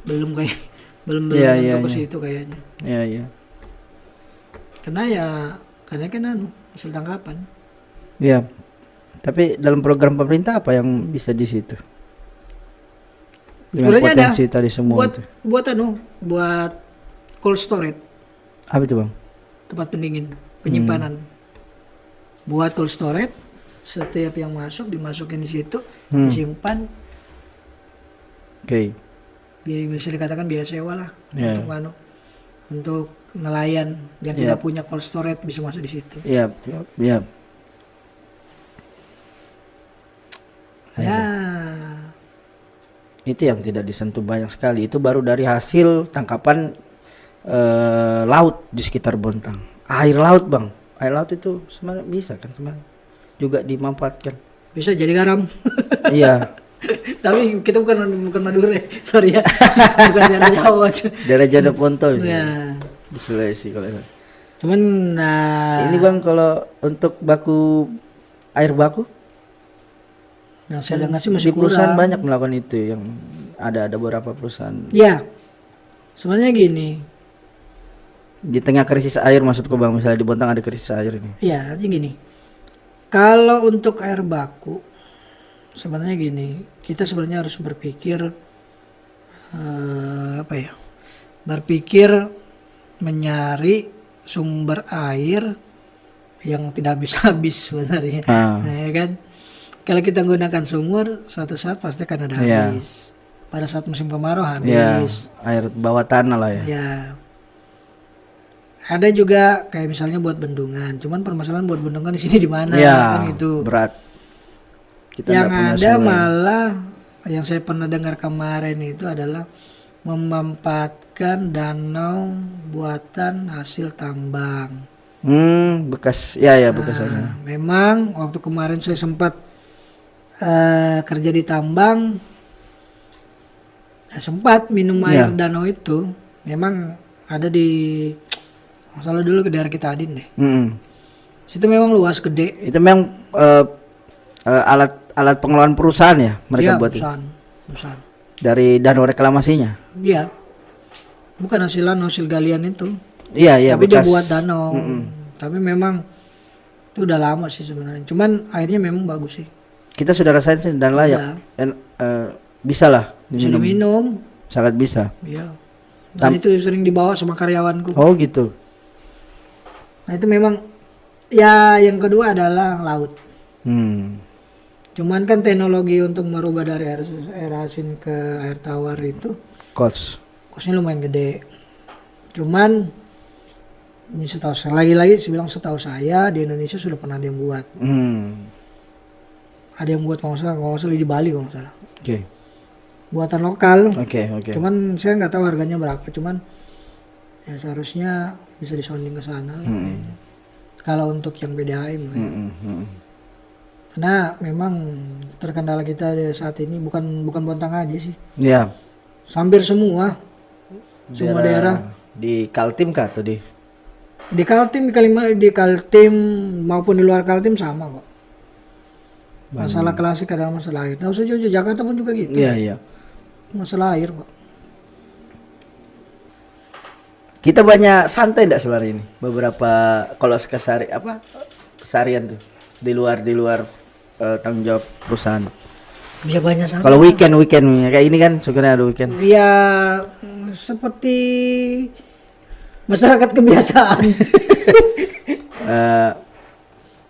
belum kayak belum Iya, nyentuh iya, ke iya. situ kayaknya. Iya iya. Karena kan hasil tangkapan. Iya. Tapi dalam program pemerintah apa yang bisa di situ? Dengan Sebenarnya ada potensi tadi semua buat itu. buat cold storage, Apa itu, Bang? tempat pendingin, penyimpanan. Buat cold storage, setiap yang masuk dimasukin di situ, disimpan. Oke. Bisa dikatakan biaya sewa lah Iya. untuk nelayan yang Iya. tidak punya cold storage bisa masuk di situ. Iya, iya. Nah, Itu yang tidak disentuh banyak sekali. Itu baru dari hasil tangkapan laut di sekitar Bontang. Air laut, Bang. Air laut itu sebenarnya bisa kan sebenarnya juga dimanfaatkan. bisa jadi garam. Iya. Tapi kita bukan Madura, sorry ya. Bukan daerah Jawa. Daerah Janda Ponto Ya. di Sulawesi kalau itu. Cuman Ini Bang kalau untuk air baku yang saya dengar sih di masih perusahaan kurang. banyak melakukan itu yang ada beberapa perusahaan Ya, sebenarnya gini, di tengah krisis air maksudku Bang, misalnya di Bontang ada krisis air ini. ya artinya gini. Kalau untuk air baku, sebenarnya gini, kita sebenarnya harus berpikir berpikir menyari sumber air yang tidak habis sebenarnya, ya kan? Kalau kita gunakan sumur, suatu saat pasti akan ada Iya. habis. Pada saat musim kemarau Ya, habis. air bawah tanah lah ya. Ya. Ada juga kayak misalnya buat bendungan. Cuman permasalahan buat bendungan di sini di mana Ya, kan itu. berat. Kita Yang nggak punya ada sungai. malah yang saya pernah dengar kemarin itu adalah memanfaatkan danau buatan hasil tambang. Bekas, ya bekas aja. Nah, memang waktu kemarin saya sempat kerja di tambang, sempat minum air danau itu. Memang ada di masalah dulu ke daerah kita Adin deh. Situ memang luas gede. Itu memang alat pengelolaan perusahaan ya mereka Iya, buat itu. perusahaan. Dari danau reklamasinya. Iya. Bukan hasil galian itu. Iya, Tapi dia bekas. buat danau. Tapi memang itu udah lama sih sebenarnya. Cuman airnya memang bagus sih. Kita sudah rasain sih dan layak. Dan, bisa lah Bisa diminum. diminum. Sangat bisa. Iya. Dan itu sering dibawa sama karyawanku. Oh gitu. Nah itu memang ya yang kedua adalah laut. Cuman kan teknologi untuk merubah dari air asin ke air tawar itu kosnya lumayan gede. Cuman ini setahu saya lagi-lagi setahu saya di Indonesia sudah pernah ada yang buat. Ada yang buat kalau nggak salah di Bali kalau nggak salah. Oke. Buatan lokal. Oke. Cuman saya nggak tahu harganya berapa. Cuman ya seharusnya bisa disonding ke sana. Kayaknya. Kalau untuk yang PDAM. Karena memang terkendala kita saat ini bukan Bontang aja sih. Iya. Hampir semua daerah. Di Kaltim kah atau di? Di Kaltim maupun di luar Kaltim sama kok. Masalah klasik adalah masalah air. Nah, usah jauh Jakarta pun juga gitu. Iya. Masalah air kok. Kita banyak santai enggak sebenarnya ini? Beberapa kalau keseharian tuh di luar tanggung jawab perusahaan. Bisa banyak santai. Kalau weekend kayak ini kan sebenarnya ada weekend. Ya seperti masyarakat kebiasaan.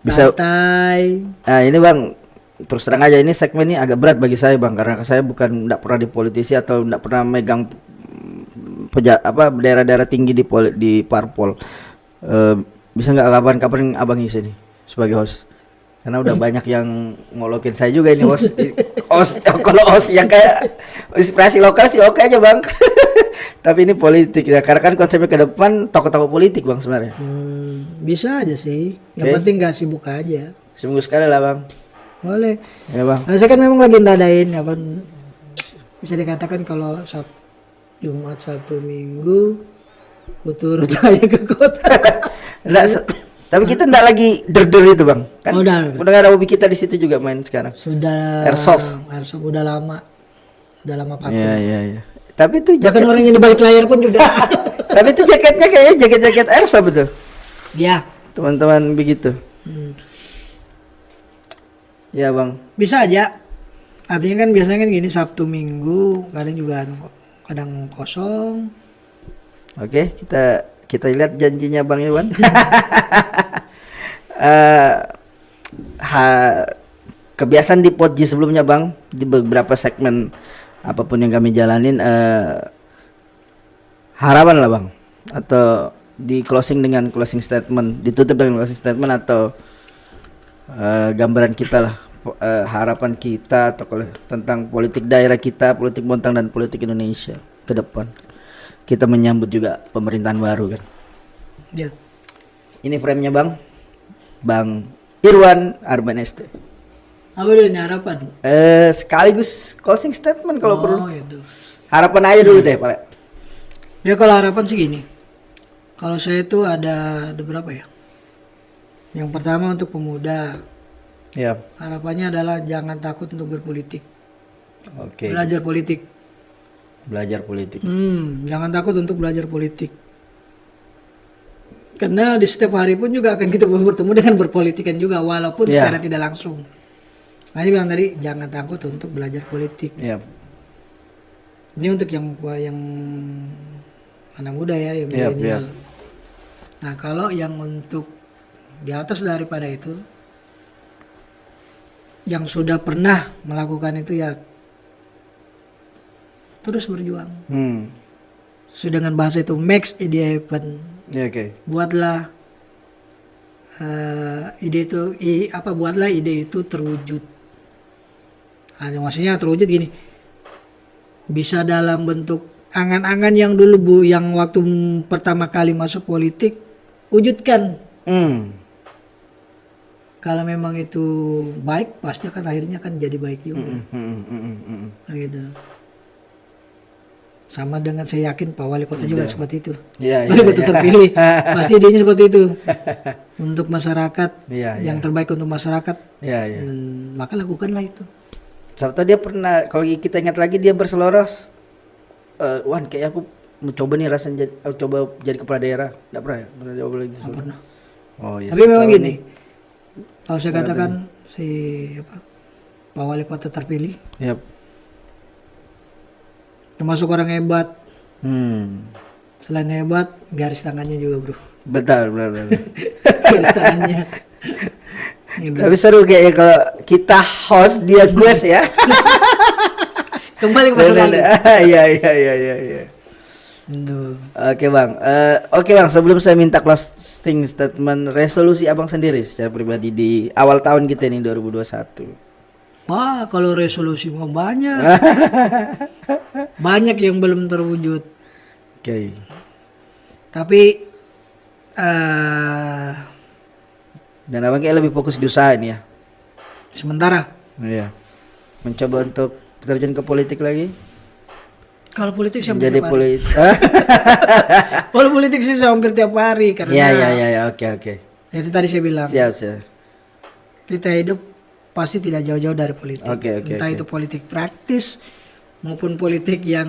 Bisa. Santai. Nah, ini Bang, terus terang aja ini segmen ini agak berat bagi saya Bang karena saya enggak pernah di politisi atau enggak pernah megang daerah-daerah tinggi di parpol. Bisa nggak kapan-kapan Abang isi nih sebagai host? Karena udah banyak yang ngolokin saya juga ini host. Kalau host yang kayak inspirasi lokal sih oke aja Bang. Tapi ini politik ya, karena kan konsepnya ke depan tokoh-tokoh politik Bang sebenarnya. Bisa aja sih. Yang penting nggak sibuk aja. Seminggu sekali lah Bang. Boleh. Ya bang. Nah, saya kan memang lagi ndadain apa bisa dikatakan kalau Jumat, Sabtu, Minggu kuturut aja ke kota. Nggak, tapi kita nggak lagi der itu bang. Kan Udah. pendengar hobi kita di situ juga main sekarang. Sudah Airsoft udah lama. Udah lama pakai. Iya. Tapi itu Bahkan jaket, orang yang di balik layar pun juga. tapi itu jaketnya kayaknya jaket airsoft betul. Ya. Teman-teman begitu. Hmm. Ya bang. Bisa aja. Artinya kan biasanya kan gini Sabtu Minggu kadang juga kadang kosong. Oke, kita lihat janjinya Bang Irwan. Kebiasaan di Podji sebelumnya Bang, di beberapa segmen apapun yang kami jalanin, harapan lah Bang, atau di closing dengan closing statement, ditutup dengan closing statement atau gambaran kita lah, harapan kita atau tentang politik daerah kita, politik Bontang dan politik Indonesia ke depan. Kita menyambut juga pemerintahan baru kan. Ya. Ini frame-nya Bang Irwan Arban ST. Apa dulu nih harapan? Sekaligus closing statement kalau perlu. Itu. Harapan aja dulu deh, Pak. Ya kalau harapan sih gini. Kalau saya itu ada berapa ya? Yang pertama untuk pemuda. Ya. Harapannya adalah jangan takut untuk berpolitik. Oke. Belajar politik. Belajar politik. Jangan takut untuk belajar politik. Karena di setiap hari pun juga akan kita bertemu dengan berpolitikan juga walaupun secara tidak langsung. Makanya bilang tadi jangan takut untuk belajar politik. Iya. Ini untuk yang anak muda ya, yang milenial. Nah, kalau yang untuk di atas daripada itu yang sudah pernah melakukan itu ya terus berjuang. Sudah dengan bahasa itu makes it happen. Ya, oke. Buatlah buatlah ide itu terwujud. Maksudnya terwujud gini. Bisa dalam bentuk angan-angan yang dulu yang waktu pertama kali masuk politik wujudkan. Kalau memang itu baik, pasti akan akhirnya kan jadi baik juga. Nah, gitu. Sama dengan saya yakin Pak Wali Kota juga seperti itu. Wali Kota terpilih pasti idenya seperti itu. Untuk masyarakat, yang terbaik untuk masyarakat. Dan maka lakukanlah itu. Sabtu dia pernah, kalau kita ingat lagi dia berseloros, Wan kayak aku mencoba nih rasanya coba jadi kepala daerah. Enggak pernah ya? Pernah jawab lagi. Nggak pernah. Oh iya. Tapi memang gini. Kalau saya katakan Pak Wali Kota terpilih. Yap. Termasuk orang hebat. Selain hebat, garis tangannya juga bro. Betul. Garis tangannya. Gitu. Tapi seru kayaknya kalau kita host dia guest ya. Kembali ke masa lalu. Iya. Oke bang, sebelum saya minta closing statement, resolusi abang sendiri secara pribadi di awal tahun kita ini 2021. Wah, kalau resolusi mah banyak. Banyak yang belum terwujud. Oke. Tapi dan abang kayak lebih fokus di usaha ini ya. Sementara. Iya. Mencoba untuk terjun ke politik lagi. Kalau politik sih jadi politik. Kalau politik sih hampir tiap hari karena. Iya. Oke. Itu tadi saya bilang. Siap. Kita hidup pasti tidak jauh-jauh dari politik. Entah itu politik praktis maupun politik yang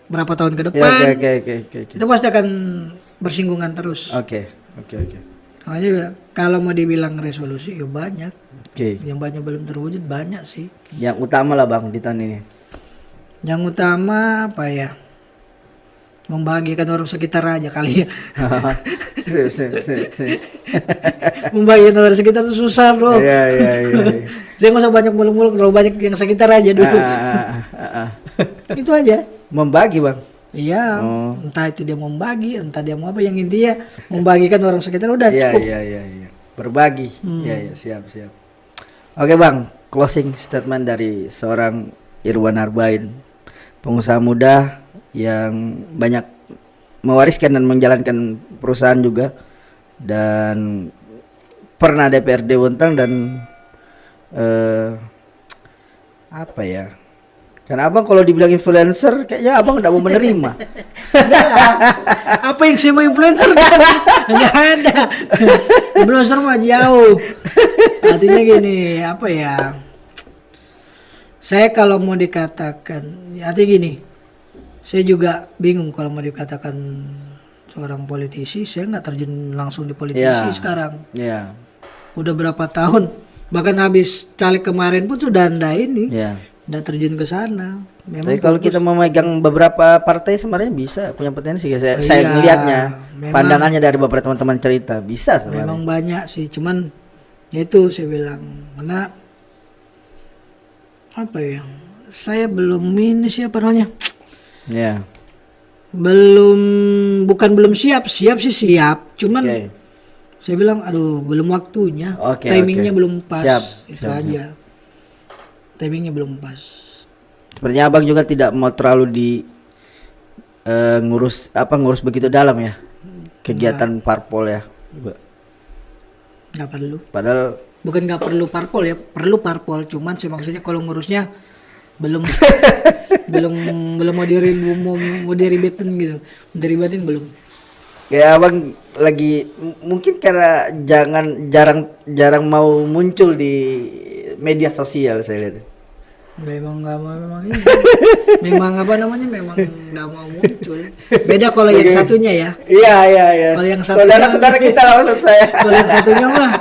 berapa tahun ke depan. Oke. Kita pasti akan bersinggungan terus. Oke. Makanya kalau mau dibilang resolusi ya banyak. Oke. Yang banyak belum terwujud banyak sih. Yang utama lah bang di tahun ini. Yang utama apa ya? Membahagiakan orang sekitar aja kali ya. Membahagiakan orang sekitar itu susah bro. Iya. Saya nggak usah banyak muluk-muluk, kalau banyak yang sekitar aja dulu. Itu aja. Membagi bang. Iya. Entah itu dia mau membagi, entah dia mau apa, yang intinya membagikan orang sekitar udah cukup. Iya. Berbagi. Iya, siap. Oke bang, closing statement dari seorang Irwan Arbain, pengusaha muda yang banyak mewariskan dan menjalankan perusahaan juga, dan pernah DPRD Bontang dan apa ya? Karena abang kalau dibilang influencer, kayaknya abang nggak mau menerima. Enggak lah. Apa yang saya mau influencer kan? Enggak ada. Influencer mah jauh. Artinya gini, apa ya? Saya kalau mau dikatakan, artinya gini. Saya juga bingung kalau mau dikatakan seorang politisi. Saya nggak terjun langsung di politisi sekarang. Iya. Udah berapa tahun? Bahkan habis caleg kemarin pun sudah anda ini. Iya. Udah terjun ke sana. Memang Tapi kalau kita memegang beberapa partai sebenarnya bisa punya potensi. Saya Iya, melihatnya, memang. pandangannya dari beberapa teman-teman cerita bisa sebenarnya. memang banyak sih, cuman ya itu saya bilang karena apa ya? Saya belum ini siapa namanya? Ya. Bukan belum siap sih siap, cuman Oke. saya bilang aduh belum waktunya, Oke, timingnya oke. belum pas, Siap, itu siap, aja. Timingnya belum pas. Sepertinya abang juga tidak mau terlalu ngurus begitu dalam ya kegiatan parpol ya. Nggak perlu. Padahal Bukan nggak perlu parpol ya, perlu parpol. Cuman saya maksudnya kalau ngurusnya belum belum mau diribetin gitu, mau diribetin belum. kayak abang lagi mungkin karena jarang mau muncul di media sosial saya lihat. Memang nggak mau, memang ini. Memang apa namanya, memang nggak mau muncul. Beda kalau yang satunya ya. Iya. Kalau yang satunya- Saudara-saudara kita lah maksud saya. Kalau yang satunya mah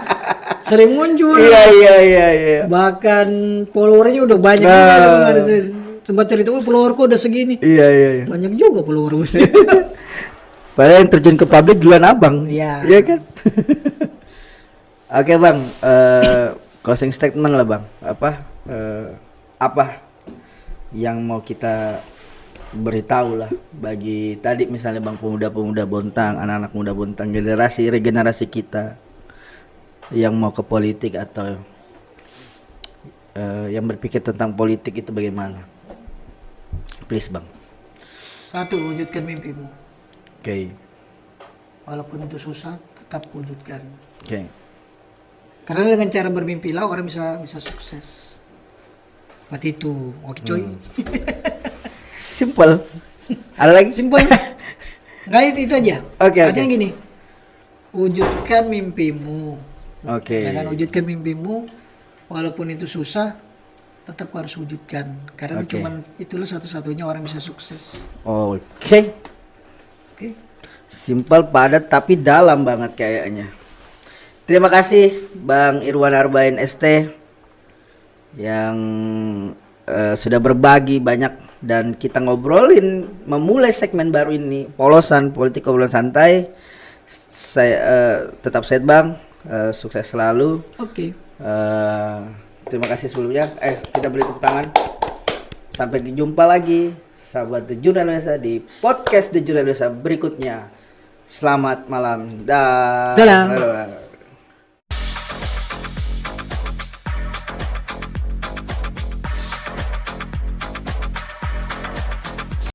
sering muncul. Iya. Bahkan followernya udah banyak Nah. juga tuh kemarin tuh. Sempat cerita, followerku udah segini. Iya. Banyak juga follower mesti. Padahal yang terjun ke publik duluan abang. Iya. Iya kan? Oke bang, closing statement lah bang. Apa yang mau kita beritahu lah bagi tadi misalnya bang pemuda-pemuda Bontang, anak-anak muda Bontang, regenerasi kita yang mau ke politik atau yang berpikir tentang politik itu bagaimana? Please bang. Satu, wujudkan mimpimu. Oke. Walaupun itu susah, tetap wujudkan. Oke. Karena dengan cara bermimpi lah orang bisa sukses. Seperti itu. Oke coy. Simple. Ada lagi? Simpel. Enggak, itu aja. Oke. Artinya gini. Wujudkan mimpimu. Oke. Ya kan, wujudkan mimpimu walaupun itu susah, tetap harus wujudkan. Karena Oke. cuman itulah satu-satunya orang bisa sukses. Oke. Oke. Simpel, padat tapi dalam banget kayaknya. Terima kasih Bang Irwan Arbain ST yang sudah berbagi banyak dan kita ngobrolin memulai segmen baru ini, polosan politik obrolan santai. Saya tetap sehat Bang, sukses selalu. Oke. Terima kasih sebelumnya. Kita beri tepuk tangan. Sampai jumpa lagi sahabat The Jurnal Indonesia di podcast The Jurnal Indonesia berikutnya. Selamat malam. Dah. Dadah.